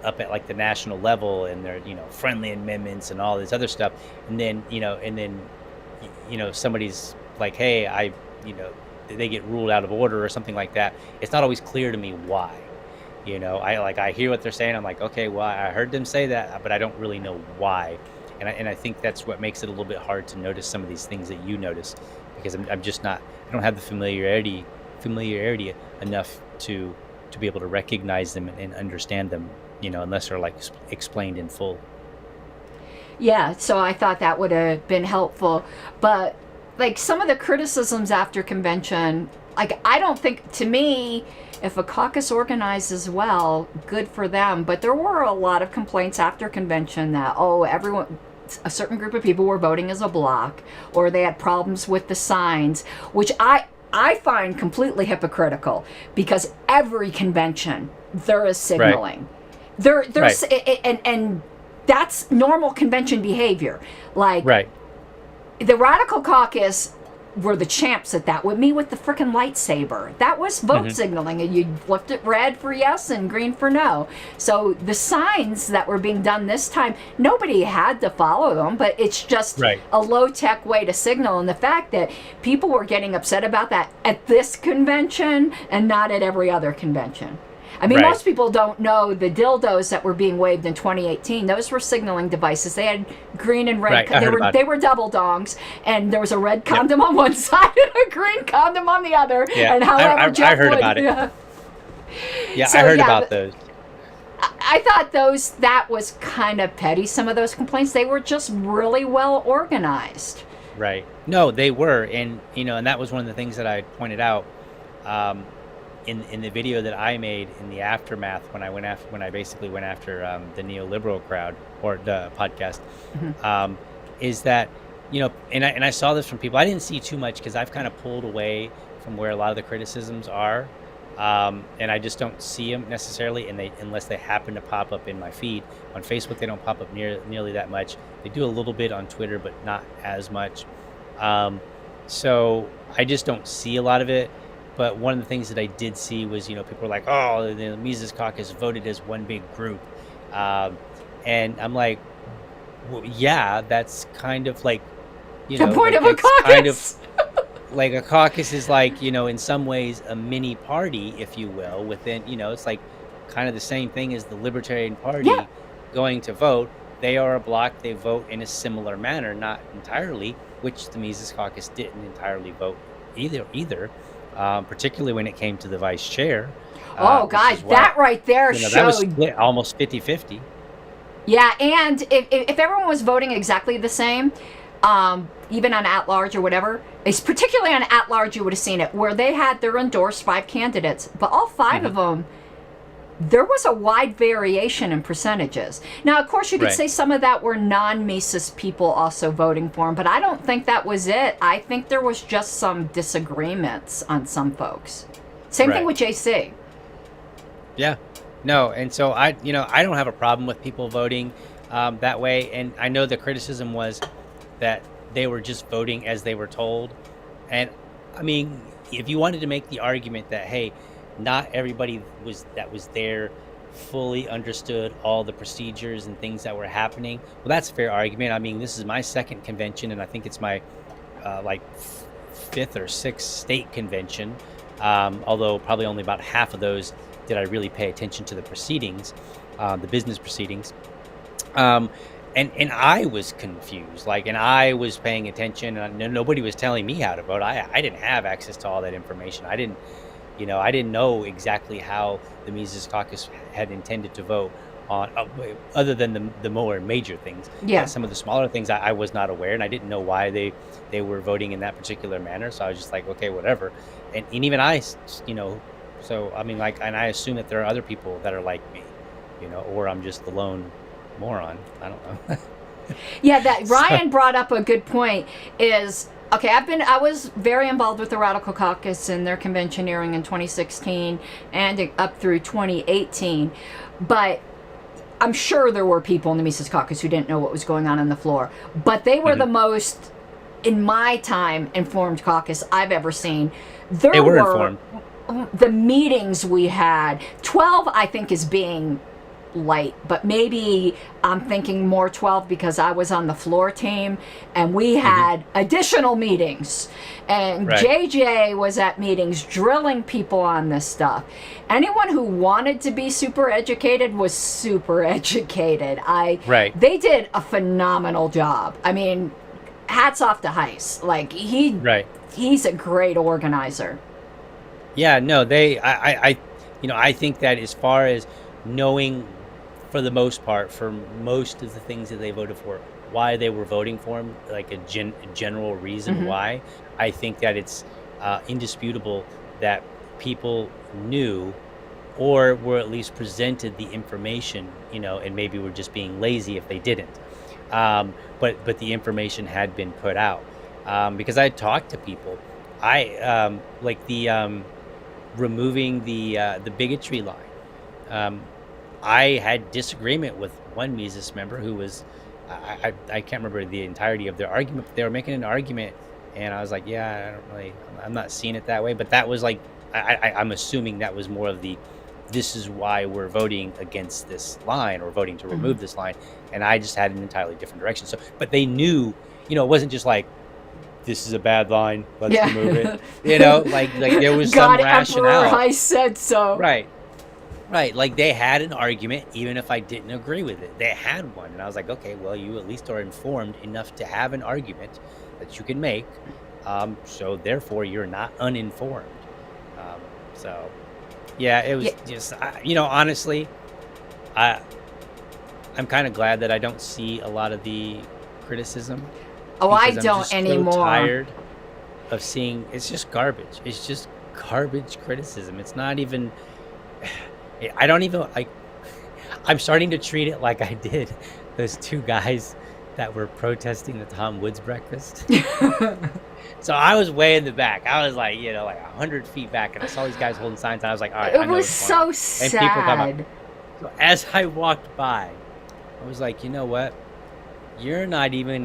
up at like the national level, and there, friendly amendments and all this other stuff, and then somebody's like, hey, they get ruled out of order or something like that. It's not always clear to me why. I hear what they're saying. I'm like, okay, well, I heard them say that, but I don't really know why. And I think that's what makes it a little bit hard to notice some of these things that you notice, because I'm just not, I don't have the familiarity enough to be able to recognize them and understand them, unless they're like explained in full. Yeah, so I thought that would have been helpful. But like some of the criticisms after convention, like I don't think, to me, if a caucus organizes well, good for them. But there were a lot of complaints after convention that, a certain group of people were voting as a block, or they had problems with the signs, which I find completely hypocritical, because every convention there is signaling. Right. There's and that's normal convention behavior. Like the Radical Caucus were the champs at that, with me with the frickin' lightsaber. That was vote signaling, and you flipped it red for yes and green for no. So the signs that were being done this time, nobody had to follow them, but it's just a low-tech way to signal. And the fact that people were getting upset about that at this convention and not at every other convention. I mean, most people don't know the dildos that were being waved in 2018. Those were signaling devices. They had green and red. They were double dongs, and there was a red condom on one side and a green condom on the other. Yeah. And however, I heard about it. Yeah, so, I heard about those. I thought that was kind of petty. Some of those complaints, they were just really well organized. Right. No, they were, and and that was one of the things that I pointed out. In the video that I made in the aftermath, when I basically went after the neoliberal crowd, or the podcast, is that and I saw this from people. I didn't see too much because I've kind of pulled away from where a lot of the criticisms are, and I just don't see them necessarily, unless they happen to pop up in my feed on Facebook. They don't pop up nearly that much. They do a little bit on Twitter, but not as much. So I just don't see a lot of it. But one of the things that I did see was, people were like, oh, the Mises Caucus voted as one big group. And I'm like, well, yeah, that's kind of like, the point of a caucus. Kind of like a caucus is like, in some ways a mini party, if you will, within, it's like kind of the same thing as the Libertarian Party going to vote. They are a block. They vote in a similar manner, not entirely, which the Mises Caucus didn't entirely vote either. Particularly when it came to the vice chair. Guys, that right there showed... That was split almost 50-50. Yeah, and if everyone was voting exactly the same, even on at-large or whatever, it's particularly on at-large, you would have seen it, where they had their endorsed 5 candidates, but all 5 of them, there was a wide variation in percentages. Now, of course, you could say some of that were non-Mises people also voting for him, but I don't think that was it. I think there was just some disagreements on some folks. Same thing with JC. Yeah. No, and so I don't have a problem with people voting that way, and I know the criticism was that they were just voting as they were told. And, I mean, if you wanted to make the argument that, hey, not everybody that was there fully understood all the procedures and things that were happening, well, that's a fair argument. I mean, this is my second convention, and I think it's my like 5th or 6th state convention, although probably only about half of those did I really pay attention to the proceedings, the business proceedings. And I was confused, and I was paying attention, and nobody was telling me how to vote. I didn't have access to all that information. I didn't know exactly how the Mises Caucus had intended to vote on, other than the more major things. Yeah. Some of the smaller things I was not aware, and I didn't know why they were voting in that particular manner. So I was just like, okay, whatever. And even I, so I mean, and I assume that there are other people that are like me, or I'm just the lone moron. I don't know. Yeah, that Ryan brought up a good point. Is okay. I was very involved with the Radical Caucus and their conventioneering in 2016 and up through 2018, but I'm sure there were people in the Mises Caucus who didn't know what was going on the floor. But they were the most, in my time, informed caucus I've ever seen. They were informed. The meetings we had, 12 I think is being light, but maybe I'm thinking more 12 because I was on the floor team and we had additional meetings, and JJ was at meetings drilling people on this stuff. Anyone who wanted to be super educated was super educated. They did a phenomenal job. I mean, hats off to Heiss. Like he's a great organizer. Yeah, no, I think that as far as knowing, for the most part, for most of the things that they voted for, why they were voting for him, like a general reason why, I think that it's indisputable that people knew or were at least presented the information, and maybe were just being lazy if they didn't. But the information had been put out, because I talked to people. I like the removing the bigotry line. I had disagreement with one Mises member who was, I can't remember the entirety of their argument, but they were making an argument, and I was like, yeah, I'm not seeing it that way. But that was like, I'm assuming that was more of the, this is why we're voting against this line or voting to remove this line, and I just had an entirely different direction. So, but they knew, it wasn't just like, this is a bad line, let's remove it. Like there was God, some rationale. Emperor, I said so. Right, like they had an argument, even if I didn't agree with it. They had one, and I was like, okay, well, you at least are informed enough to have an argument that you can make, so therefore you're not uninformed. So, yeah, it was just, honestly, I'm kind of glad that I don't see a lot of the criticism. Oh, I because I'm don't just anymore. So tired of seeing, it's just garbage. It's just garbage criticism. It's not even... I don't even like. I'm starting to treat it like I did those two guys that were protesting the Tom Woods breakfast. So I was way in the back. I was like, like 100 feet back, and I saw these guys holding signs, and I was like, all right. It was so sad. And people come up. So as I walked by, I was like, you know what? You're not even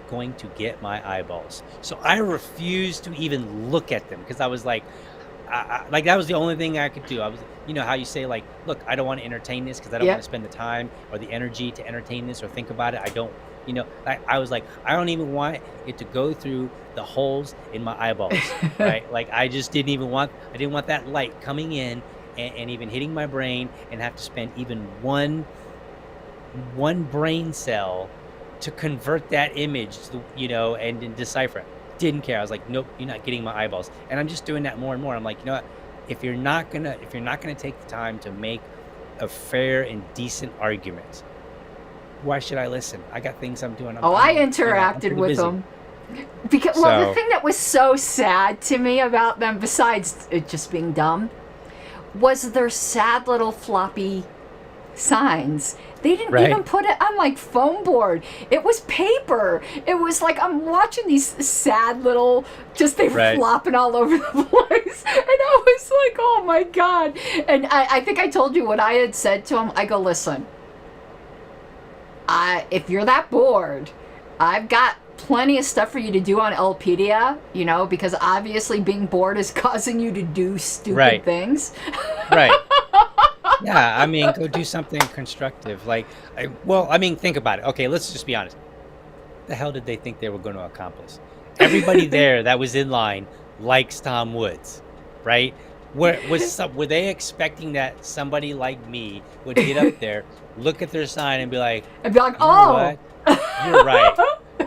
going to get my eyeballs. So I refused to even look at them because I was like. Like that was the only thing I could do. I was, how you say, like, look, I don't want to entertain this because I don't want to spend the time or the energy to entertain this or think about it. I don't, I was like, I don't even want it to go through the holes in my eyeballs, right? Like I didn't want that light coming in and even hitting my brain and have to spend even one brain cell to convert that image to, and decipher it. Didn't care. I was like, nope, you're not getting my eyeballs. And I'm just doing that more and more. I'm like, you know what? If you're not gonna take the time to make a fair and decent argument, why should I listen? I got things I'm doing. I interacted with them. Because the thing that was so sad to me about them, besides it just being dumb, was their sad little floppy signs. They didn't even put it on like foam board. It was paper. It was like I'm watching these sad little, flopping all over the place. And I was like, oh my God. And I think I told you what I had said to him. I go, listen, if you're that bored, I've got plenty of stuff for you to do on Elpedia, because obviously being bored is causing you to do stupid things. Right. Yeah, I mean, go do something constructive. Like, think about it. Okay, let's just be honest. What the hell did they think they were going to accomplish? Everybody there that was in line likes Tom Woods, right? Were they expecting that somebody like me would get up there, look at their sign, and be like, oh, what? You're right.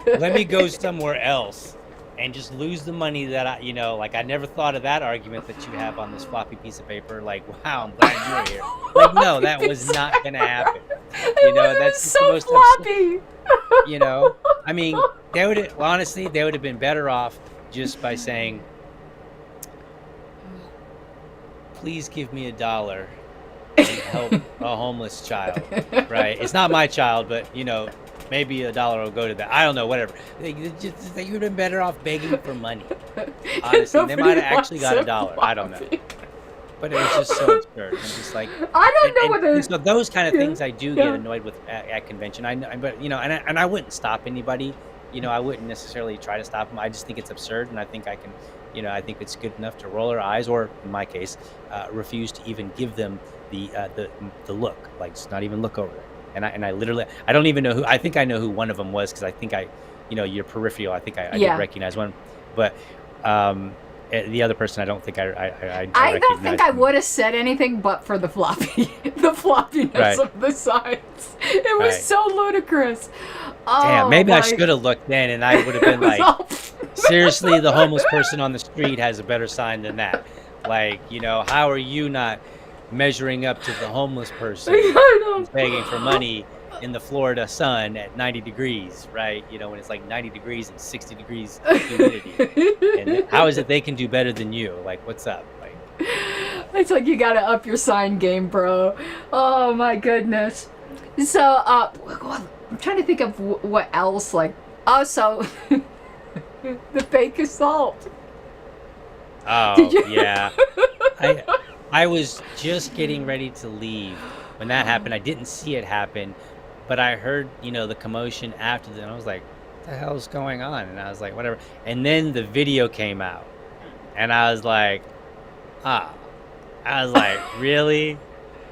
Let me go somewhere else and just lose the money that I never thought of that argument that you have on this floppy piece of paper. Like, wow, I'm glad you're here. Like, no, that was not going to happen. That's so floppy. I mean, they would have been better off just by saying, please give me $1 and help a homeless child, right? It's not my child, but, maybe $1 will go to that. I don't know, whatever. They would have been better off begging for money. Honestly, they might have actually got $1. I don't know. But it was just so absurd. I'm just like, I don't know whether. so those kind of things I do get annoyed with at convention. I know, but and I wouldn't stop anybody. I wouldn't necessarily try to stop them. I just think it's absurd, and I think I can, I think it's good enough to roll our eyes, or in my case, refuse to even give them the look, like just not even look over it. And I literally, I don't even know who. I think I know who one of them was, because I think your peripheral. I think I did recognize one, but the other person, I don't think I don't think I would have said anything, but for the floppiness of the signs. It was so ludicrous. Damn, maybe I should have looked then, and I would have been like, seriously, the homeless person on the street has a better sign than that. Like, how are you not measuring up to the homeless person who's begging for money in the Florida sun at 90 degrees, right? When it's like 90 degrees and 60 degrees humidity. And how is it they can do better than you? Like, what's up? Like, it's like you gotta up your sign game, bro. Oh my goodness. So, I'm trying to think of what else, like, so the fake assault. Oh, yeah. I was just getting ready to leave when that happened. I didn't see it happen, but I heard, the commotion after that, and I was like, what the hell's going on? And I was like, whatever. And then the video came out, and I was like, really?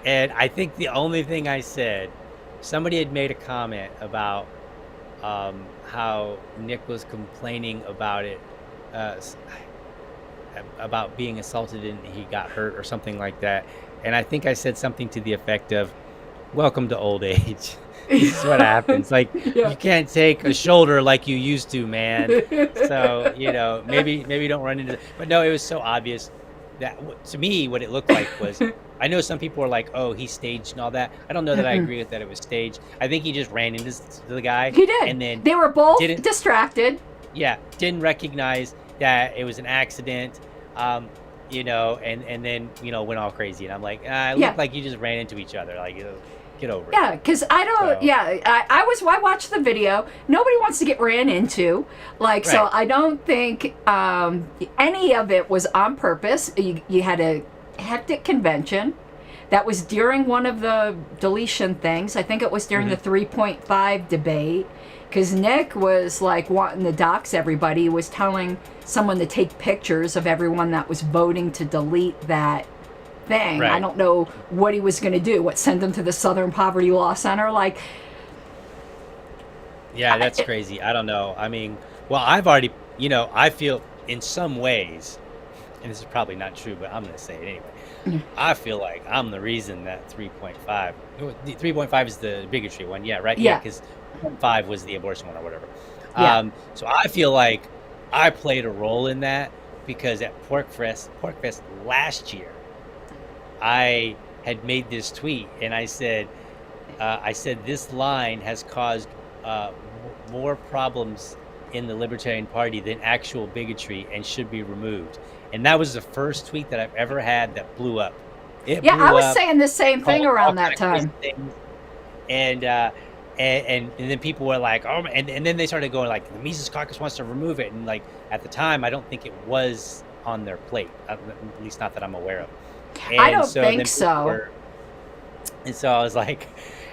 And I think the only thing I said, somebody had made a comment about how Nick was complaining about it, about being assaulted and he got hurt or something like that. And I think I said something to the effect of, welcome to old age. This is what happens. Like, you can't take a shoulder like you used to, man. So, maybe don't run into it. But no, it was so obvious that, to me, what it looked like was, I know some people are like, oh, he staged and all that. I don't know that I agree with that it was staged. I think he just ran into the guy. He did. And then they were both distracted. Yeah, didn't recognize that it was an accident, and then, went all crazy. And I'm like, it looked like you just ran into each other. Like, get over it. Yeah, because I don't, I watched the video. Nobody wants to get ran into. Like, so I don't think any of it was on purpose. You had a hectic convention. That was during one of the deletion things. I think it was during the 3.5 debate. Because Nick was like wanting to dox everybody. He was telling someone to take pictures of everyone that was voting to delete that thing. Right. I don't know what he was going to do. What, send them to the Southern Poverty Law Center? Like, yeah, that's crazy. I don't know. I mean, well, I've already, I feel in some ways, and this is probably not true, but I'm going to say it anyway. I feel like I'm the reason that 3.5, the 3.5 is the bigotry one. Yeah, right? Yeah, because 5 was the abortion one or whatever. Yeah. So I feel like I played a role in that, because at Porkfest last year, I had made this tweet, and I said this line has caused more problems in the Libertarian Party than actual bigotry and should be removed. And that was the first tweet that I've ever had that blew up. I was saying the same thing around that time. And then people were like, oh, and then they started going like, the Mises Caucus wants to remove it. And like, at the time, I don't think it was on their plate, at least not that I'm aware of. And I don't think so. And so I was like,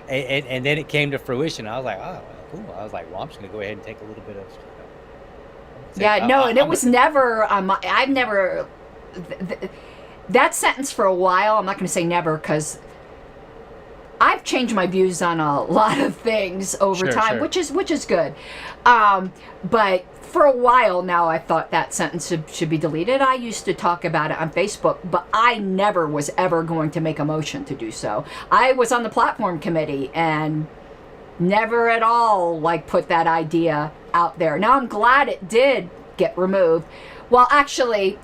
and then it came to fruition. I was like, oh, well, cool. I was like, well, I'm just going to go ahead and take a little bit of... and it was never... I've never... that sentence for a while, I'm not going to say never, because I've changed my views on a lot of things over time, which is good. But for a while now, I thought that sentence should be deleted. I used to talk about it on Facebook, but I never was ever going to make a motion to do so. I was on the platform committee and never at all put that idea out there. Now I'm glad it did get removed. Well, actually,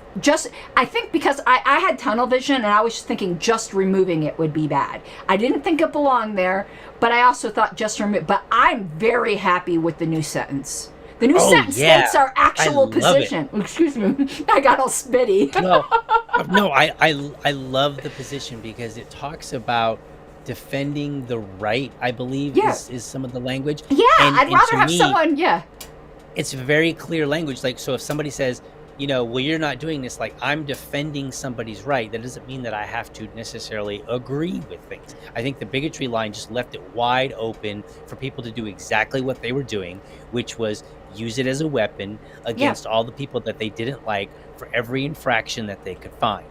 I think because I had tunnel vision, and I was thinking just removing it would be bad. I didn't think it belonged there, but I also thought just remove. But I'm very happy with the new sentence. The new sentence states our actual position. Excuse me, I got all spitty. No, I love the position, because it talks about defending the right, I believe, Yeah. is some of the language. Yeah, I'd And rather to have me, someone. Yeah, it's very clear language. Like, so if somebody says, well, you're not doing this, like, I'm defending somebody's right, that doesn't mean that I have to necessarily agree with things. I think the bigotry line just left it wide open for people to do exactly what they were doing, which was use it as a weapon against all the people that they didn't like for every infraction that they could find.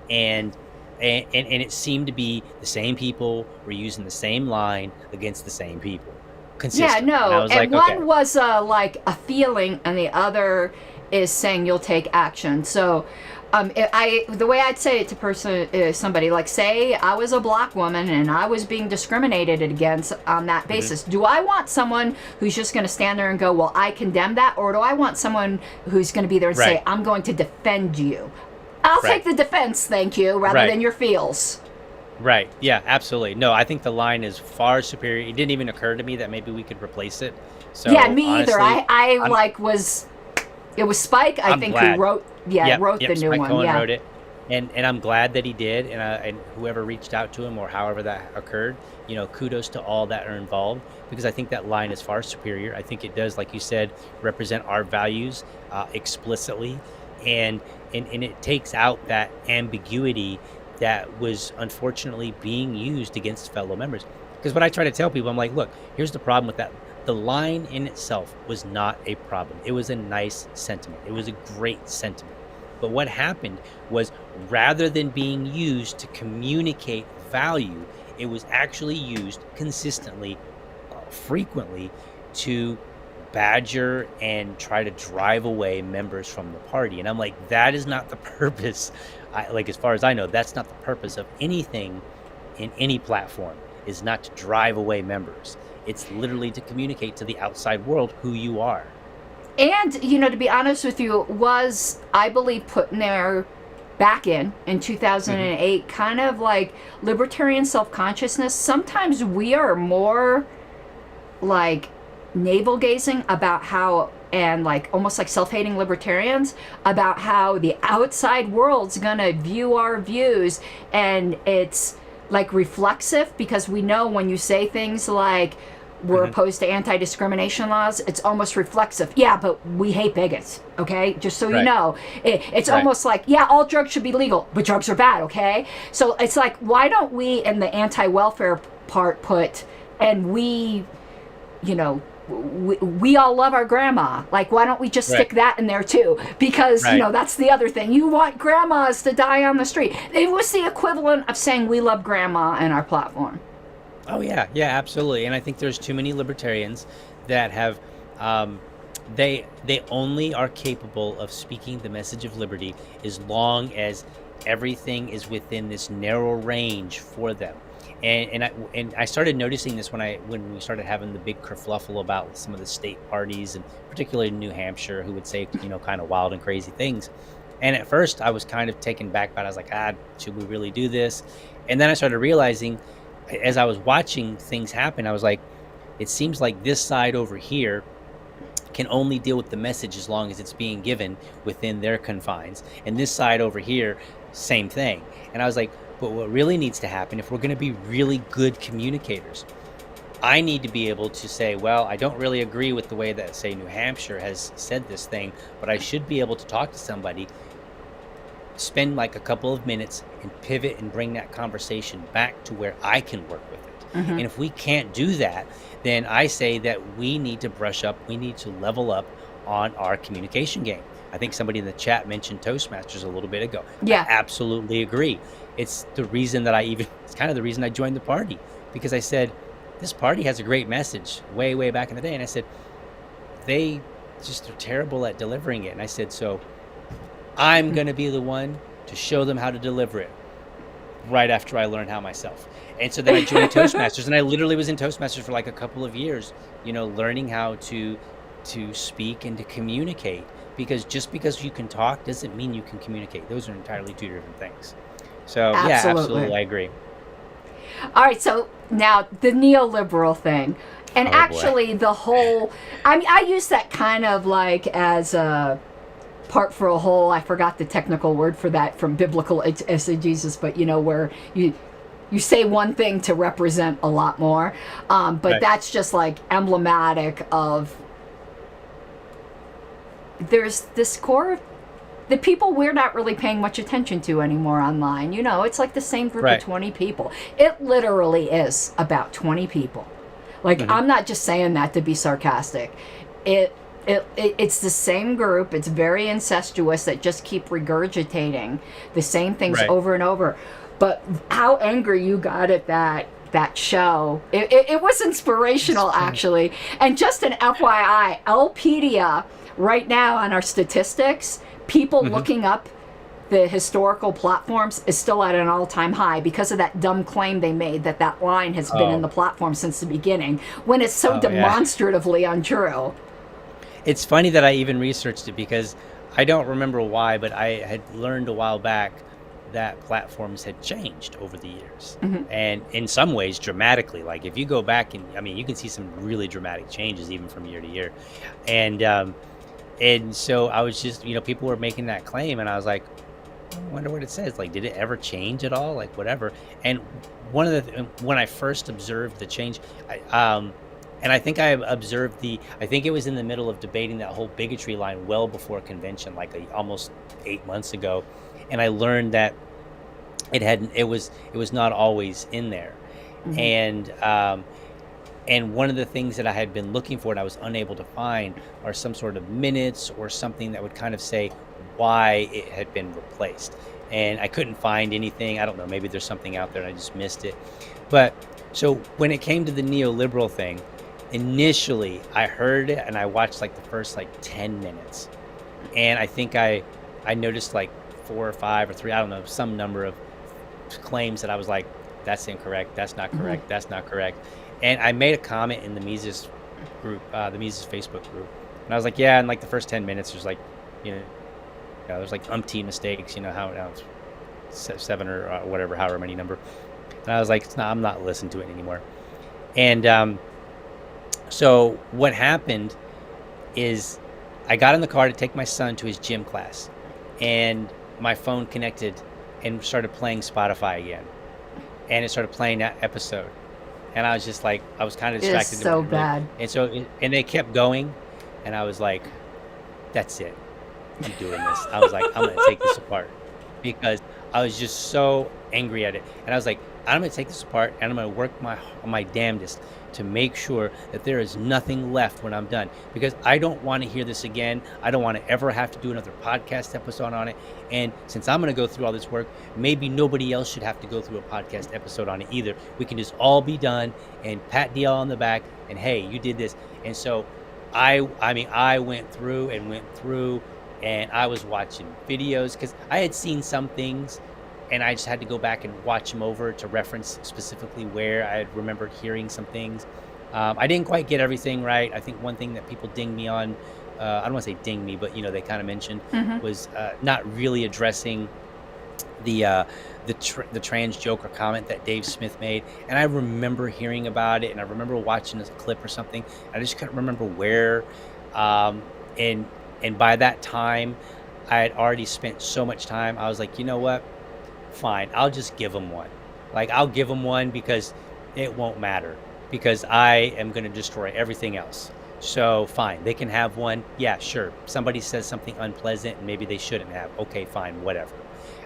And it seemed to be the same people were using the same line against the same people. Consistent. yeah, no. And I was And like, one okay. was like a feeling, and the other is saying you'll take action. So, the way I'd say it to somebody, like, say I was a black woman and I was being discriminated against on that basis. Do I want someone who's just going to stand there and go, well, I condemn that, or do I want someone who's going to be there and say, Right. I'm going to defend you? I'll Right. take the defense, thank you, rather Right. than your feels. Right. Yeah, absolutely. No, I think the line is far superior. It didn't even occur to me that maybe we could replace it. So Yeah, me either. honestly, It was Spike, I I'm think, glad. who wrote wrote the new Spike one. Cohen Yeah. wrote it, and I'm glad that he did, and whoever reached out to him or however that occurred, kudos to all that are involved, because I think that line is far superior. I think it does, like you said, represent our values explicitly, and it takes out that ambiguity that was unfortunately being used against fellow members. Because what I try to tell people, I'm like, look, here's the problem with that. The line in itself was not a problem. It was a nice sentiment. It was a great sentiment. But what happened was, rather than being used to communicate value, it was actually used consistently, frequently, to badger and try to drive away members from the party. And I'm like, that is not the purpose. As far as I know, that's not the purpose of anything in any platform, is not to drive away members. It's literally to communicate to the outside world who you are. And, to be honest with you, was, I believe, put in there back in 2008, kind of like libertarian self-consciousness. Sometimes we are more like navel-gazing about how, and like almost like self-hating libertarians, about how the outside world's gonna view our views, and it's like reflexive, because we know when you say things like we're opposed to anti-discrimination laws, it's almost reflexive. Yeah, but we hate bigots, okay? Just so you Right. know. It's Right. almost like, yeah, all drugs should be legal, but drugs are bad, okay? So it's like, why don't we, in the anti-welfare part, put, and we all love our grandma. Like, why don't we just stick that in there too? Because, Right. that's the other thing. You want grandmas to die on the street. It was the equivalent of saying we love grandma in our platform. Oh yeah, absolutely. And I think there's too many libertarians that have, they only are capable of speaking the message of liberty as long as everything is within this narrow range for them. And I started noticing this when we started having the big kerfluffle about some of the state parties, and particularly in New Hampshire, who would say kind of wild and crazy things. And at first I was kind of taken back by it. I was like, should we really do this? And then I started realizing, as I was watching things happen, I was like, it seems like this side over here can only deal with the message as long as it's being given within their confines. And this side over here, same thing. And I was like, but what really needs to happen, if we're going to be really good communicators, I need to be able to say, well, I don't really agree with the way that, say, New Hampshire has said this thing, but I should be able to talk to somebody, spend like a couple of minutes, and pivot and bring that conversation back to where I can work with it. And if we can't do that, then I say that we need to brush up, we need to level up on our communication game. I think somebody in the chat mentioned Toastmasters a little bit ago. Yeah. I absolutely agree. It's the reason that it's kind of the reason I joined the party, because I said, this party has a great message way, way back in the day. And I said, they just are terrible at delivering it. And I said, so I'm going to be the one to show them how to deliver it right after I learn how myself. And so then I joined Toastmasters, and I literally was in Toastmasters for like a couple of years, learning how to speak and to communicate, because just because you can talk doesn't mean you can communicate. Those are entirely two different things. So yeah, absolutely, I agree. All right, so now the neoliberal thing. And Oh, boy. actually the whole, I use that kind of like as a part for a whole. I forgot the technical word for that from biblical exegesis, but where You say one thing to represent a lot more, but Right. that's just like emblematic of there's this core of the people we're not really paying much attention to anymore online. You know, it's like the same group Right. of 20 people. It literally is about 20 people. Like, I'm not just saying that to be sarcastic. It's the same group. It's very incestuous that just keep regurgitating the same things Right. over and over. But how angry you got at that show. It was inspirational, actually. And just an FYI, Lpedia, right now on our statistics, people looking up the historical platforms is still at an all-time high because of that dumb claim they made that line has been in the platform since the beginning, when it's so yeah. demonstratively untrue. It's funny that I even researched it because I don't remember why, but I had learned a while back that platforms had changed over the years, and in some ways dramatically. Like if you go back and you can see some really dramatic changes even from year to year, and so I was just people were making that claim, and I was like, I wonder what it says. Like, did it ever change at all? Like whatever. And one of the when I first observed the change, and I think I observed I think it was in the middle of debating that whole bigotry line well before convention, like almost 8 months ago. And I learned that it was not always in there. And one of the things that I had been looking for and I was unable to find are some sort of minutes or something that would kind of say why it had been replaced. And I couldn't find anything. I don't know, maybe there's something out there and I just missed it. But so when it came to the neoliberal thing, initially I heard it and I watched like the first 10 minutes. And I think I noticed 4 or 5 or 3, I don't know, some number of claims that I was like, that's incorrect, that's not correct, that's not correct. And I made a comment in the Mises group, the Mises Facebook group. And I was like, yeah, in the first 10 minutes, there's there's umpteen mistakes, how it's 7 or whatever, however many number. And I was like, I'm not listening to it anymore. And so what happened is I got in the car to take my son to his gym class, and my phone connected and started playing Spotify again, and it started playing that episode, and I was just like, I was kind of distracted. It is so bad. And they kept going, and I was like, that's it, I'm doing this. I was like, I'm gonna take this apart, because I was just so angry at it, and I was like, I'm gonna take this apart and I'm gonna work my damnedest to make sure that there is nothing left when I'm done, because I don't want to hear this again. I don't want to ever have to do another podcast episode on it. And since I'm going to go through all this work, maybe nobody else should have to go through a podcast episode on it either. We can just all be done and pat DL on the back and, hey, you did this. And so I went through and I was watching videos because I had seen some things and I just had to go back and watch them over to reference specifically where I had remembered hearing some things. I didn't quite get everything right. I think one thing that people dinged me on, I don't want to say ding me, but they kind of mentioned was not really addressing the trans Joker comment that Dave Smith made. And I remember hearing about it, and I remember watching a clip or something. I just couldn't remember where. And by that time, I had already spent so much time. I was like, you know what? Fine, I'll just give them one. I'll give them one because it won't matter, because I am going to destroy everything else. So fine, they can have one. Yeah, sure. Somebody says something unpleasant and maybe they shouldn't have. Okay, fine, whatever.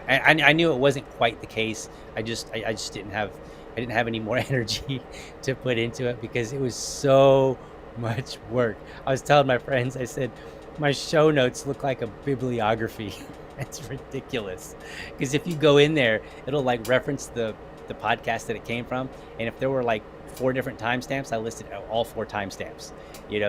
I knew it wasn't quite the case. I just didn't have any more energy to put into it because it was so much work. I was telling my friends, I said, my show notes look like a bibliography. It's ridiculous, because if you go in there, it'll reference the podcast that it came from, and if there were 4 different timestamps, I listed all 4 timestamps.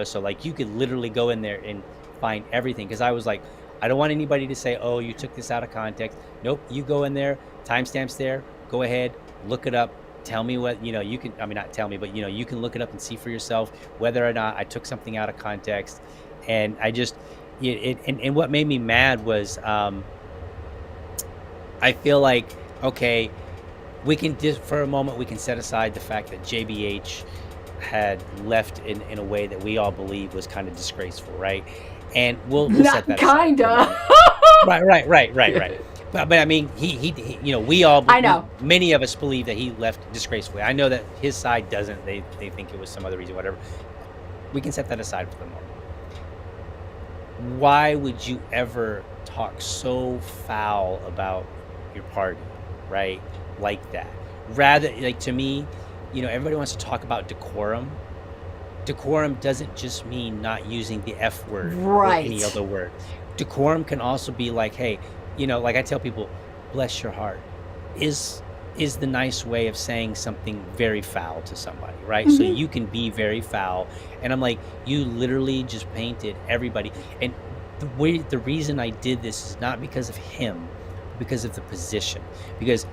So you could literally go in there and find everything, because I was like, I don't want anybody to say, oh, you took this out of context. Nope, you go in there, timestamps there, go ahead, look it up, tell me what you can. I mean, not tell me, but you can look it up and see for yourself whether or not I took something out of context. And I just and what made me mad was I feel like, okay, we can for a moment we can set aside the fact that JBH had left in a way that we all believe was kind of disgraceful, right? And we'll set that aside. Kinda. Right. But I mean, he you know, we all, I know. many of us believe that he left disgracefully. I know that his side doesn't. They think it was some other reason, whatever. We can set that aside for the moment. Why would you ever talk so foul about your party, right? Like that. Rather, like, to me, you know, everybody wants to talk about decorum. Decorum doesn't just mean not using the F word or any Right. other word. Decorum can also be like, hey, you know, like I tell people, bless your heart is the nice way of saying something very foul to somebody, right? So you can be very foul. And I'm like, you literally just painted everybody. And the reason I did this is not because of him, because of the position. Because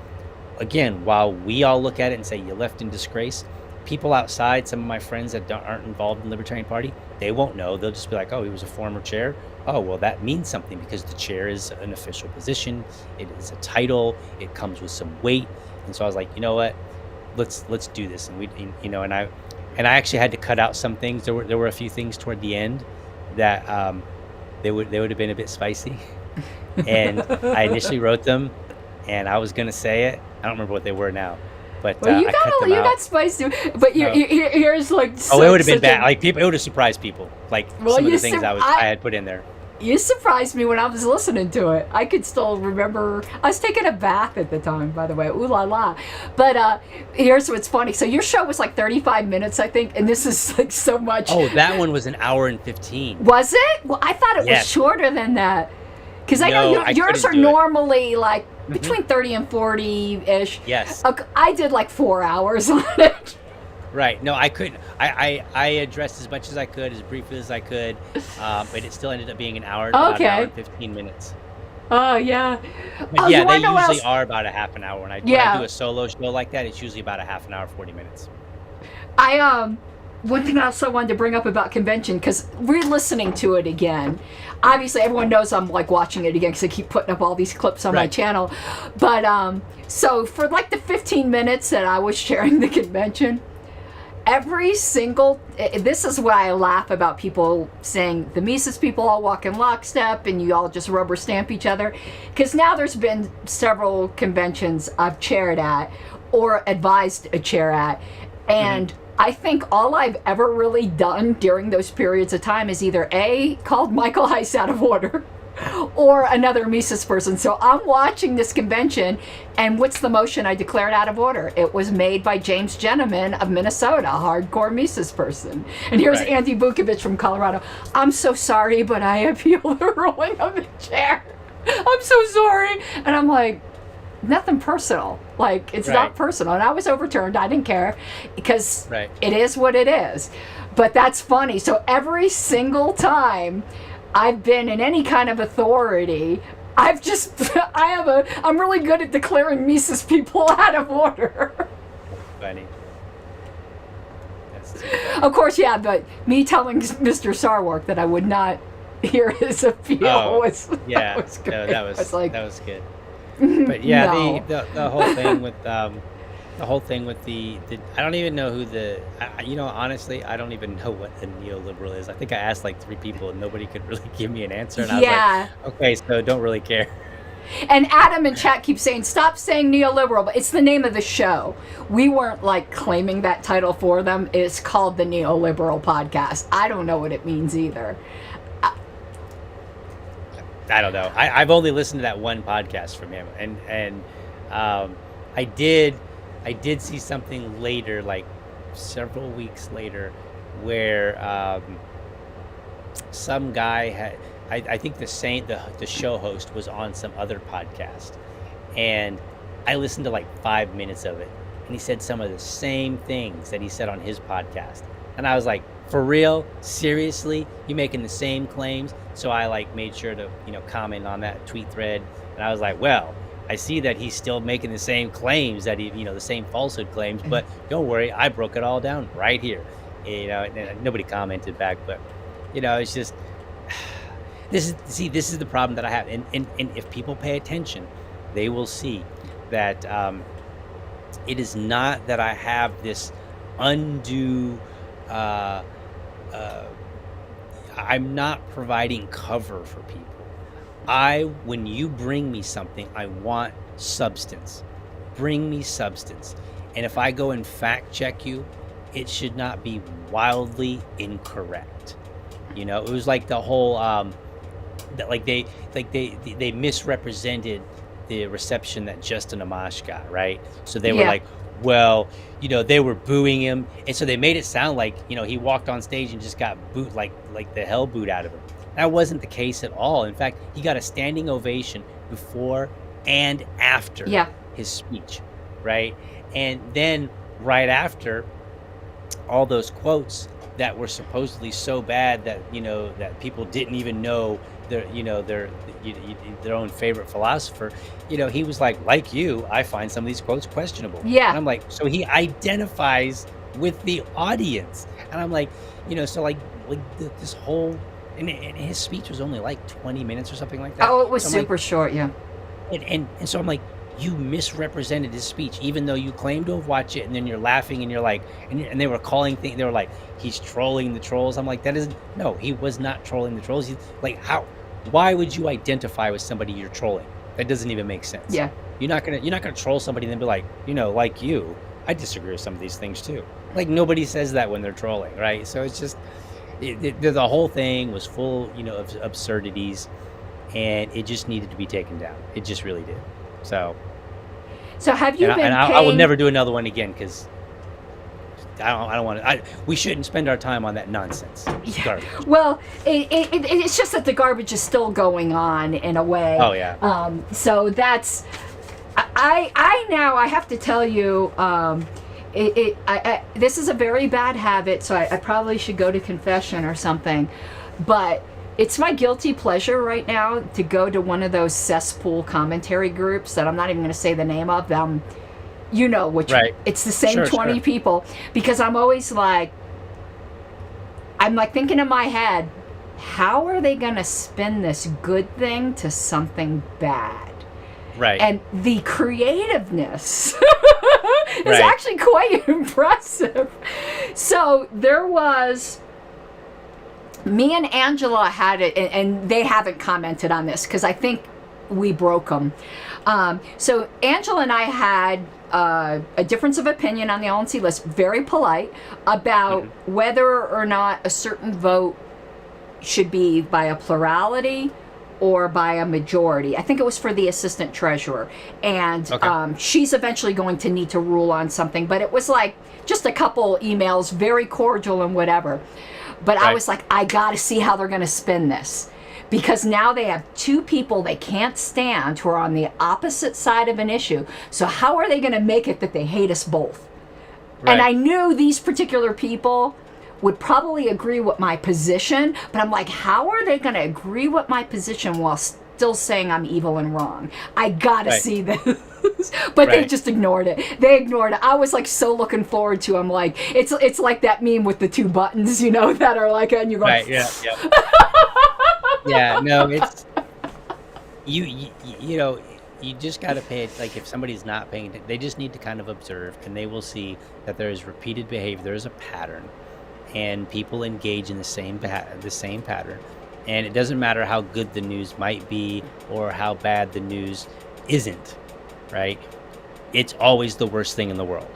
again, while we all look at it and say you left in disgrace, people outside, some of my friends that aren't involved in the Libertarian Party, they won't know. They'll just be like, oh, he was a former chair. Oh, well, that means something because the chair is an official position. It is a title. It comes with some weight. And so I was like, you know what? Let's do this. And we, you know, and I actually had to cut out some things. There were a few things toward the end that they would have been a bit spicy. And I initially wrote them, and I was gonna say it. I don't remember what they were now, but Well, I cut them out. got spicy, but here's like. Oh, it would have been bad. Like people, it would have surprised people. Like Well, some of you the things sur- I had put in there. You surprised me when I was listening to it. I could still remember. I was taking a bath at the time, by the way. Ooh la la. But here's what's funny. So your show was like 35 minutes, I think, and this is like so much. Oh, that one was an hour and 15. Was it? Well, I thought it Yes. was shorter than that. Because I No, know I yours are couldn't do it. normally like between 30 and 40-ish. Yes. Okay, I did like 4 hours on it. Right. No, I couldn't. I addressed as much as I could, as briefly as I could, but it still ended up being an hour, about an hour and 15 minutes. Oh, yeah. But yeah, you they wanna know what usually else? are about a half an hour. When I Yeah. do a solo show like that, it's usually about a half an hour, 40 minutes. One thing I also wanted to bring up about convention, because we're listening to it again. Obviously, everyone knows I'm like watching it again because I keep putting up all these clips on my Right. channel. But so for like the 15 minutes that I was sharing the convention, every single, this is why I laugh about people saying the Mises people all walk in lockstep and you all just rubber stamp each other. Because now there's been several conventions I've chaired at or advised a chair at. And I think all I've ever really done during those periods of time is either A, called Michael Heiss out of order, or another Mises person. So I'm watching this convention, and what's the motion I declared out of order? It was made by James Gentleman of Minnesota, a hardcore Mises person. And here's Right. Andy Bukovich from Colorado. I'm so sorry, but I appeal the ruling of the chair. I'm so sorry. And I'm like, nothing personal. Like, it's not Right. personal. And I was overturned. I didn't care because Right. it is what it is. But that's funny. So every single time I've been in any kind of authority, I'm really good at declaring Mises people out of order. Funny. That's Of course, yeah, but me telling Mr. Sarwark that I would not hear his appeal was, yeah. that was good. No, that I was like, that was good. But yeah, No. the whole thing with the I don't even know who you know, honestly, I don't even know what a neoliberal is. I think I asked like 3 people and nobody could really give me an answer. And I Yeah. was like, okay, so don't really care. And Adam in chat keeps saying, stop saying neoliberal, but it's the name of the show. We weren't like claiming that title for them. It's called the Neoliberal Podcast. I don't know what it means either. I don't know. I've only listened to that one podcast from him, and I did see something later, like several weeks later, where some guy had. I think the show host was on some other podcast, and I listened to like 5 minutes of it, and he said some of the same things that he said on his podcast, and I was like, for real? Seriously? You making the same claims? So I like made sure to, you know, comment on that tweet thread, and I was like, well, I see that he's still making the same claims that the same falsehood claims, but don't worry, I broke it all down right here. You know, and nobody commented back, but you know, it's just this is the problem that I have, and if people pay attention, they will see that it is not that I have this undue I'm not providing cover for people. when you bring me something, I want substance. Bring me substance. And if I go and fact check you, it should not be wildly incorrect. You know, it was like the whole that they misrepresented the reception that Justin Amash got, right? So they were Yeah. like, well, you know, they were booing him, and so they made it sound like, you know, he walked on stage and just got booed, like the hell booed out of him. That wasn't the case at all. In fact, he got a standing ovation before and after Yeah. his speech, right? And then right after, all those quotes that were supposedly so bad that, you know, that people didn't even know their, you know, their own favorite philosopher, you know, he was like you, I find some of these quotes questionable. Yeah. And I'm like, so he identifies with the audience. And I'm like, you know, so like this whole, and his speech was only like 20 minutes or something like that. Oh, it was So I'm like, super short. Yeah. and so I'm like, you misrepresented his speech, even though you claim to have watched it, and then you're laughing, and you're like, and they were calling things, they were like, he's trolling the trolls. I'm like, that isn't, no, he was not trolling the trolls. He's like, why would you identify with somebody you're trolling? That doesn't even make sense. Yeah. You're not gonna troll somebody and then be like, you know, like you, I disagree with some of these things too. Like, nobody says that when they're trolling, right? So it's just, the whole thing was full, you know, of absurdities, and it just needed to be taken down. It just really did. So have you been paying... I will never do another one again, because I don't want to. We shouldn't spend our time on that nonsense. It's garbage. Well, it's just that the garbage is still going on in a way. Oh yeah. So that's, I have to tell you, this is a very bad habit, so I probably should go to confession or something, but it's my guilty pleasure right now to go to one of those cesspool commentary groups that I'm not even going to say the name of them. You know, which Right. it's the same Sure, 20 sure. people, because I'm always like, thinking in my head, how are they going to spin this good thing to something bad? Right. And the creativeness is Right. actually quite impressive. So there was, me and Angela had it, and they haven't commented on this because I think we broke them. So Angela and I had a difference of opinion on the LNC list, very polite, about whether or not a certain vote should be by a plurality or by a majority. I think it was for the assistant treasurer. And Okay. she's eventually going to need to rule on something. But it was like just a couple emails, very cordial and whatever. But I Right. was like, I got to see how they're going to spin this. Because now they have two people they can't stand who are on the opposite side of an issue. So how are they going to make it that they hate us both? Right. And I knew these particular people would probably agree with my position, but I'm like, how are they going to agree with my position while still saying I'm evil and wrong? I got to Right. see this. But they Right. just ignored it. They ignored it. I was like so looking forward to. I'm like, it's like that meme with the two buttons, you know, that are like, and you're going, Right. Yeah. Yeah. Yeah. No, it's you know, you just got to pay it. Like, if somebody's not paying attention, they just need to kind of observe, and they will see that there is repeated behavior. There is a pattern, and people engage in the same pattern. And it doesn't matter how good the news might be or how bad the news isn't, right? It's always the worst thing in the world,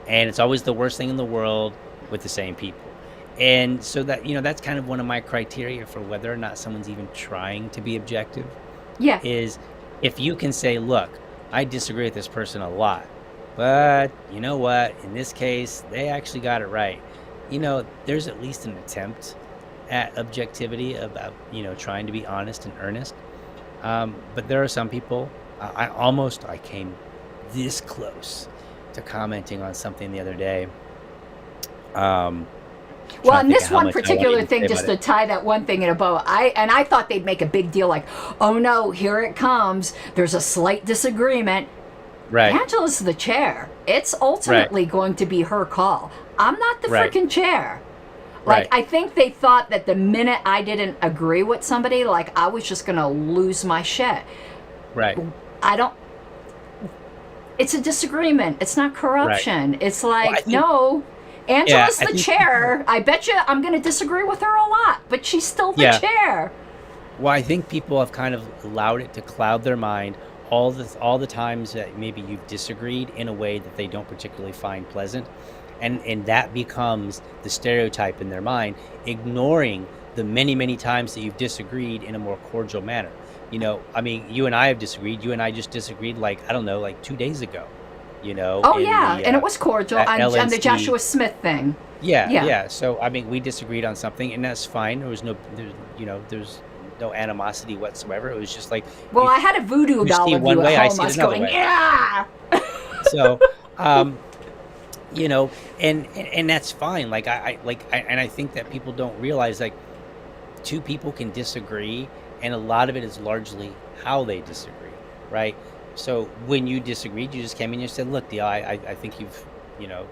and it's always the worst thing in the world with the same people. And so that, you know, that's kind of one of my criteria for whether or not someone's even trying to be objective, yeah, is if you can say, look, I disagree with this person a lot, but you know what, in this case, they actually got it right. You know, there's at least an attempt at objectivity about, you know, trying to be honest and earnest. But there are some people, I came this close to commenting on something the other day. well, Trying and to think this of how one much I wanted particular to thing, say just about to tie that one thing in a bow, I thought they'd make a big deal, like, oh no, here it comes. There's a slight disagreement. Right. Angela's the chair. It's ultimately going to be her call. I'm not the Right. freaking chair. Like, Right. I think they thought that the minute I didn't agree with somebody, like, I was just going to lose my shit. Right. I don't. It's a disagreement. It's not corruption. It's like, I think- no, Angela's I the think- chair. I bet you I'm going to disagree with her a lot, but she's still the Yeah. chair. Well, I think people have kind of allowed it to cloud their mind all the times that maybe you've disagreed in a way that they don't particularly find pleasant, and that becomes the stereotype in their mind, ignoring the many times that you've disagreed in a more cordial manner. I mean, you and I have disagreed. You and I just disagreed, like, I don't know, like 2 days ago. Oh In yeah, the and it was cordial at on the LNC. Joshua Smith thing. Yeah, Yeah. yeah. So I mean, we disagreed on something, and that's fine. There's no animosity whatsoever. It was just like, Well, you, I had a voodoo you doll see of one you way, at I home. see I it was another going, way. yeah. So, and that's fine. Like and I think that people don't realize, like, two people can disagree, and a lot of it is largely how they disagree, right? So when you disagreed, you just came in and you said, look, Dee, I think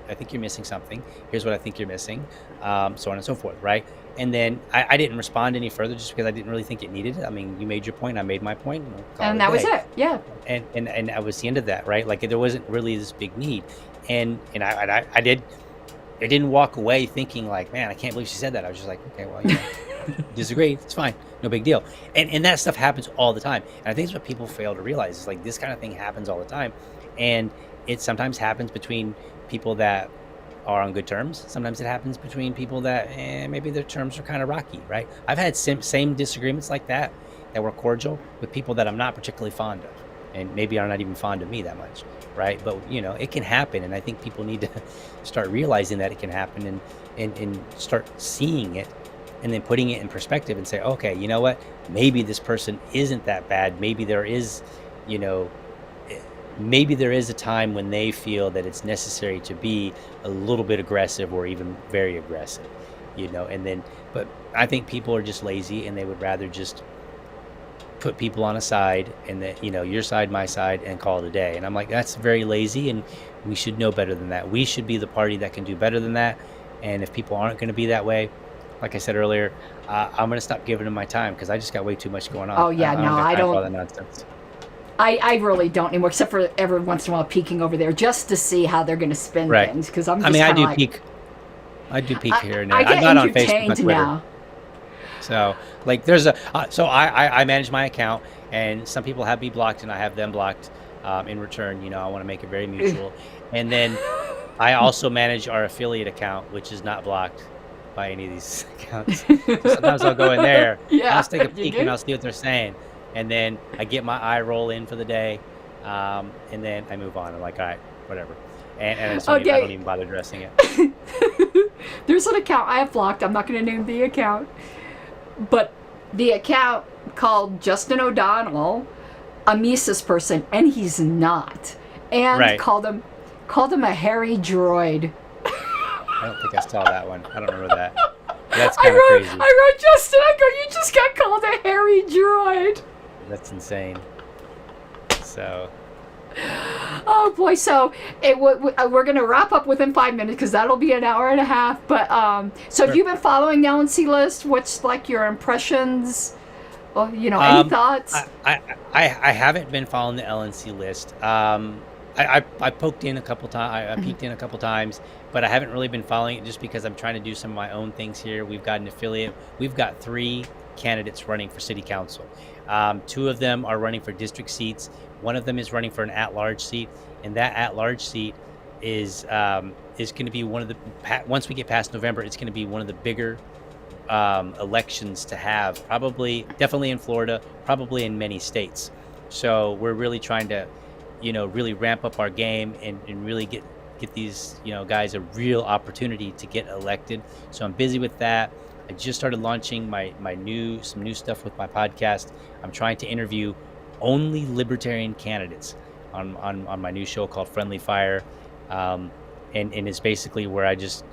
I think you're missing something. Here's what I think you're missing, so on and so forth, right? And then I didn't respond any further just because I didn't really think it needed it. I mean, you made your point, I made my point, and we'll call And a that was day. it. Yeah. And that was the end of that, right? Like, there wasn't really this big need, and I didn't walk away thinking like, man, I can't believe she said that. I was just like, okay, well, disagree, it's fine, no big deal. And that stuff happens all the time, and I think it's what people fail to realize is, like, this kind of thing happens all the time, and it sometimes happens between people that are on good terms. Sometimes it happens between people that maybe their terms are kind of rocky, right? I've had same disagreements like that were cordial with people that I'm not particularly fond of, and maybe are not even fond of me that much, right? But it can happen, and I think people need to start realizing that it can happen, and start seeing it, and then putting it in perspective and say, okay, you know what? Maybe this person isn't that bad. Maybe there is, maybe there is a time when they feel that it's necessary to be a little bit aggressive or even very aggressive, and then, but I think people are just lazy, and they would rather just put people on a side, and that, your side, my side, and call it a day. And I'm like, that's very lazy, and we should know better than that. We should be the party that can do better than that. And if people aren't going to be that way, like I said earlier, I'm going to stop giving them my time, because I just got way too much going on. Oh, yeah, no, got I time for all don't- that nonsense. I really don't anymore, except for every once in a while peeking over there just to see how they're going to spin Right. things. Because I'm just I mean, I kinda do like, peek. I do peek here and there. I get I'm not on Facebook entertained and Twitter. now. So, like, there's so I manage my account, and some people have me blocked, and I have them blocked. In return, I want to make it very mutual. And then I also manage our affiliate account, which is not blocked by any of these accounts. So sometimes I'll go in there, Yeah, I'll just take a you peek, do? and I'll see what they're saying, and then I get my eye roll in for the day, and then I move on. I'm like, all right, whatever. And I don't Okay. even bother addressing it. There's an account I have blocked. I'm not going to name the account. But the account called Justin O'Donnell a Mises person, and he's not. And Right. called him a hairy droid. I don't think I saw that one. I don't remember that. That's I kind of wrote crazy. Justin, I go, you just got called a hairy droid. That's insane. So, Oh boy, so we're going to wrap up within 5 minutes because that'll be an hour and a half. But so have Sure. you been following the LNC list? What's like your impressions? Well, any thoughts? I haven't been following the LNC list. I poked in a couple times. I peeked in a couple times, but I haven't really been following it just because I'm trying to do some of my own things here. We've got an affiliate. We've got 3 candidates running for city council. 2 of them are running for district seats. One of them is running for an at-large seat, and that at-large seat is going to be one of the, once we get past November, it's going to be one of the bigger elections to have, definitely in Florida, probably in many states. So we're really trying to, really ramp up our game and really get these, guys a real opportunity to get elected. So I'm busy with that. I just started launching some new stuff with my podcast. I'm trying to interview only Libertarian candidates on my new show called Friendly Fire. And it's basically where I just,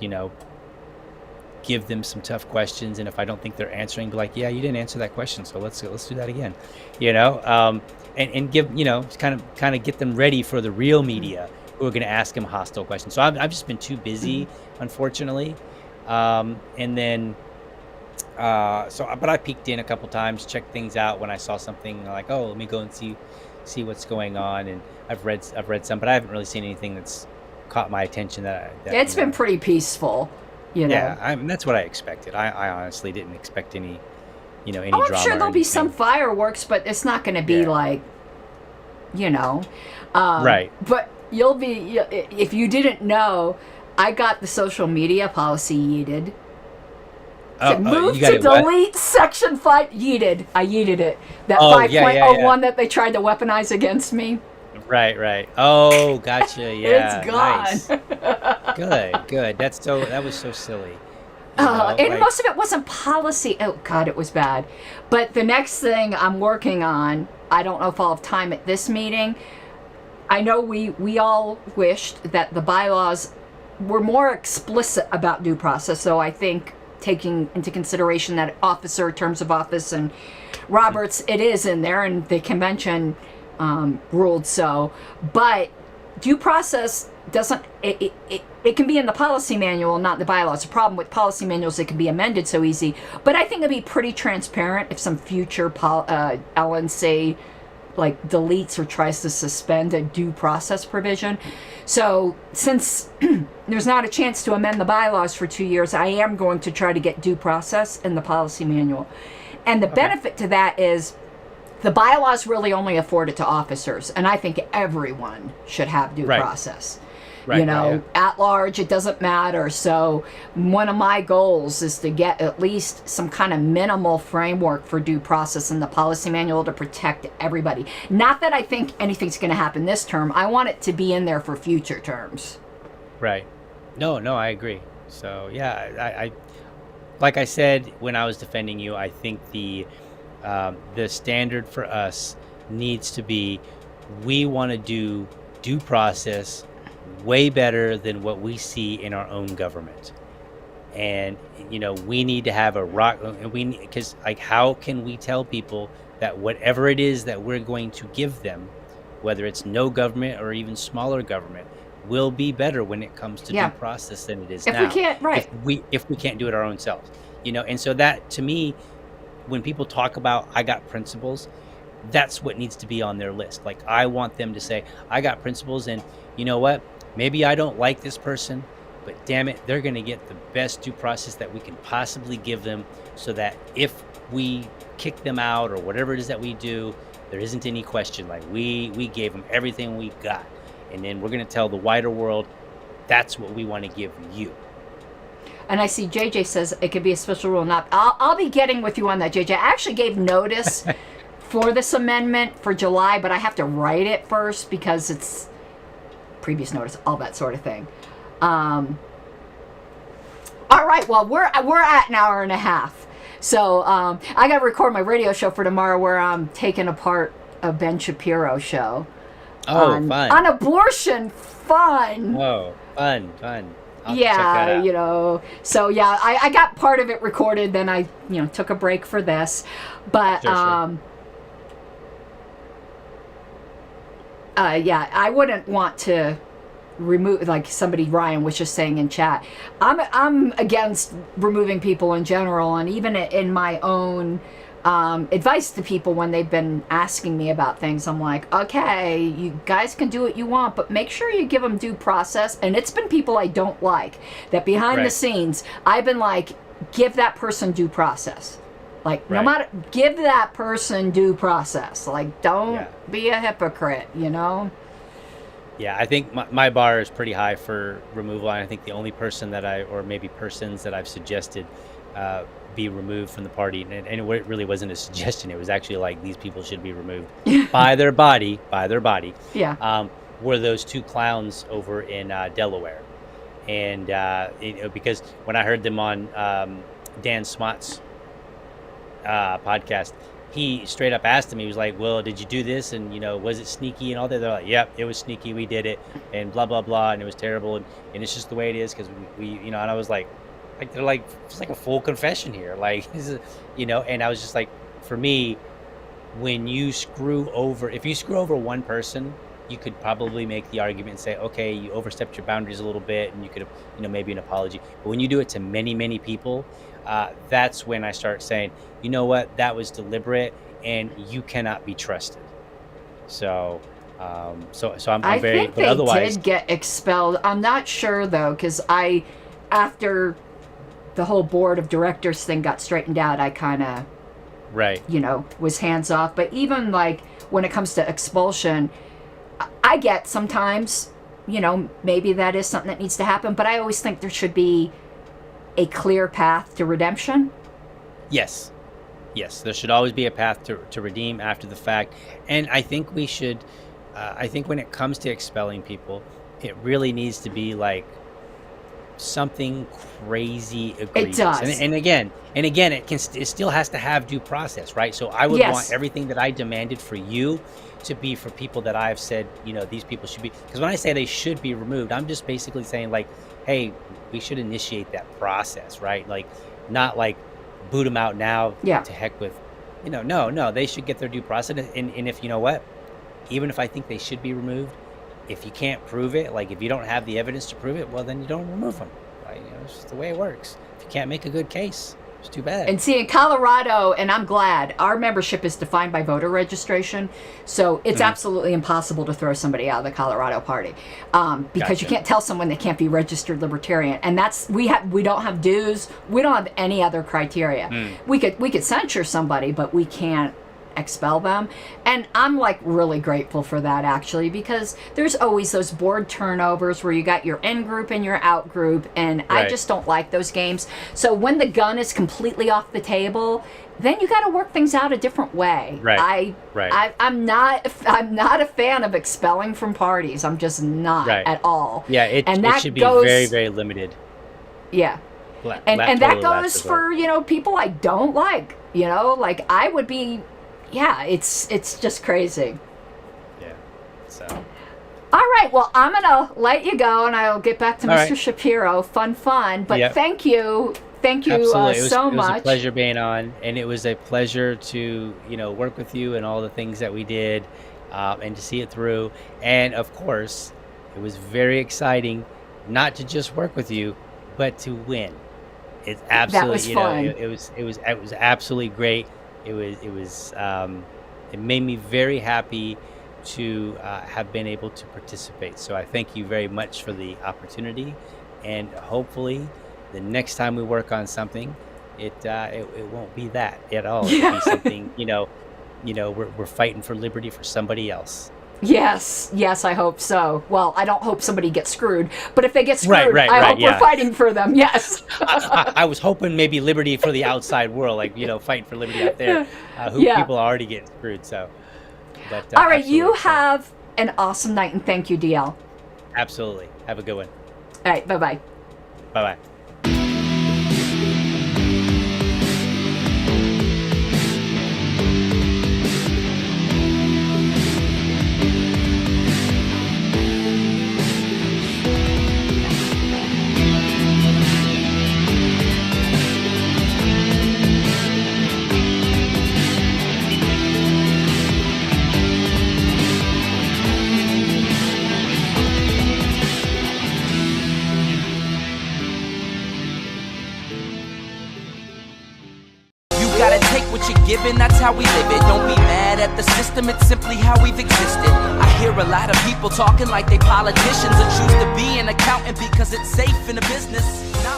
give them some tough questions, and if I don't think they're answering, be like, yeah, you didn't answer that question, so let's do that again, and give, kind of get them ready for the real media who are going to ask them hostile questions. So I've just been too busy, unfortunately, and then but I peeked in a couple times, checked things out when I saw something, like, oh, let me go and see what's going on, and I've read some, but I haven't really seen anything that's caught my attention that It's been pretty peaceful. Yeah, that's what I expected. I honestly didn't expect any any Oh, I'm drama. sure or there'll be anything. some fireworks, but it's not going to be Yeah. like, Right. But if you didn't know, I got the social media policy yeeted. So move you got to it what? delete section 5. Yeeted. I yeeted it. That Oh, 5.01 yeah. that they tried to weaponize against me. Right. Oh, gotcha. Yeah. It's gone. Nice. Good. That was so silly. And most of it wasn't policy. Oh, God, it was bad. But the next thing I'm working on, I don't know if I'll have time at this meeting. I know we all wished that the bylaws were more explicit about due process. So I think taking into consideration that officer, terms of office, and Roberts, it is in there, and the convention ruled so. But due process doesn't, it can be in the policy manual, not the bylaws. The problem with policy manuals, it can be amended so easy. But I think it'd be pretty transparent if some future LNC like deletes or tries to suspend a due process provision. So since there's not a chance to amend the bylaws for 2 years, I am going to try to get due process in the policy manual. And the benefit to that is the bylaws really only afford it to officers, and I think everyone should have due process. Right, At large, it doesn't matter. So one of my goals is to get at least some kind of minimal framework for due process in the policy manual to protect everybody. Not that I think anything's going to happen this term. I want it to be in there for future terms. Right. No, I agree. So yeah, I like I said when I was defending you, I think the standard for us needs to be, we want to do due process way better than what we see in our own government. And we need to have because like, how can we tell people that whatever it is that we're going to give them, whether it's no government or even smaller government, will be better when it comes to due process than it is now. If we can't, right. If we can't do it our own selves, and so that, to me, when people talk about, I got principles, that's what needs to be on their list. Like, I want them to say, I got principles, and you know what? Maybe I don't like this person, but damn it, they're going to get the best due process that we can possibly give them, so that if we kick them out or whatever it is that we do, there isn't any question. Like, we gave them everything we got. And then we're going to tell the wider world, that's what we want to give you. And I see JJ says it could be a special rule. Not, I'll be getting with you on that, JJ. I actually gave notice for this amendment for July, but I have to write it first because it's previous notice, all that sort of thing. All right, well, we're at an hour and a half. So I got to record my radio show for tomorrow where I'm taking apart a Ben Shapiro show. Oh, fun. fun. On abortion, fun. Oh, fun. I'll Yeah, check that out. So yeah, I got part of it recorded, then I, took a break for this. But Sure. yeah, I wouldn't want to remove, like Ryan was just saying in chat. I'm against removing people in general, and even in my own advice to people when they've been asking me about things, I'm like, okay, you guys can do what you want, but make sure you give them due process. And it's been people I don't like that behind the scenes, I've been like, give that person due process. Like, no matter, give that person due process. Like, don't be a hypocrite, Yeah, I think my bar is pretty high for removal. And I think the only person or maybe persons that I've suggested be removed from the party, and it really wasn't a suggestion. It was actually like, these people should be removed by their body. Yeah. Were those two clowns over in Delaware. And because when I heard them on Dan Smott's podcast, he straight up asked him, he was like, well, did you do this? And, was it sneaky and all that? They're like, yep, it was sneaky. We did it, and blah, blah, blah. And it was terrible. And it's just the way it is. Cause we and I was like, they're like, it's like a full confession here. Like, and I was just like, for me, if you screw over one person, you could probably make the argument and say, okay, you overstepped your boundaries a little bit, and you could have, maybe an apology. But when you do it to many, many people, that's when I start saying, you know what, that was deliberate, and you cannot be trusted. So, I'm I very. think But they otherwise, did get expelled. I'm not sure though, because after the whole board of directors thing got straightened out, I kind of Right. you know, was hands off. But even like when it comes to expulsion, I get sometimes, you know, maybe that is something that needs to happen, but I always think there should be a clear path to redemption. Yes. Yes, there should always be a path to redeem after the fact. And I think we should, I think when it comes to expelling people, it really needs to be like something crazy egregious. It does. And again, it still has to have due process, right? So I would Yes. want everything that I demanded for you to be for people that I've said, you know, these people should be, because when I say they should be removed, I'm just basically saying like, hey, we should initiate that process, right? Like, not like boot them out now. Yeah. To heck with, you know, no, they should get their due process. And if, you know what, even if I think they should be removed, if you can't prove it, like if you don't have the evidence to prove it, well, then you don't remove them. Right? You know, it's just the way it works. If you can't make a good case, it's too bad. And see, in Colorado, and I'm glad, our membership is defined by voter registration, so it's absolutely impossible to throw somebody out of the Colorado Party, because you Gotcha. can't tell someone they can't be registered Libertarian, and that's we don't have dues, we don't have any other criteria. We could censure somebody, but we can't expel them. And I'm like really grateful for that, actually, because there's always those board turnovers where you got your in group and your out group, and I Right. just don't like those games. So when the gun is completely off the table, then you got to work things out a different way. Right. I'm not a fan of expelling from parties. I'm just not Right. at all. Yeah, it that should be goes- very, very limited. Yeah. And that Totally goes last for, you know, people I don't like, you know, like I would be, yeah, it's just crazy. Yeah. So. All right, well, I'm going to let you go and I'll get back to All Mr. right. Shapiro. Fun. But Yep. thank you Absolutely. so It was much. a pleasure being on, and it was a pleasure to, you know, work with you and all the things that we did, and to see it through. And of course, it was very exciting, not to just work with you, but to win. It's absolutely, was you know, fun. it was absolutely great. It made me very happy to have been able to participate. So I thank you very much for the opportunity, and hopefully the next time we work on something, it won't be that at all. It'll be something, you know, we're fighting for liberty for somebody else. Yes, I hope so. Well, I don't hope somebody gets screwed, but if they get screwed, Right, I hope yeah. we're fighting for them. Yes. I was hoping maybe liberty for the outside world, like, you know, fighting for liberty out there, Yeah. people are already getting screwed. So, but All right, you absolutely. So, have an awesome night, and thank you, DL. absolutely have a good one. All right, bye-bye. Bye bye. You gotta take what you're given, that's how we live it. Don't be mad at the system, it's simply how we've existed. I hear a lot of people talking like they politicians and choose to be an accountant because it's safe in a business. Not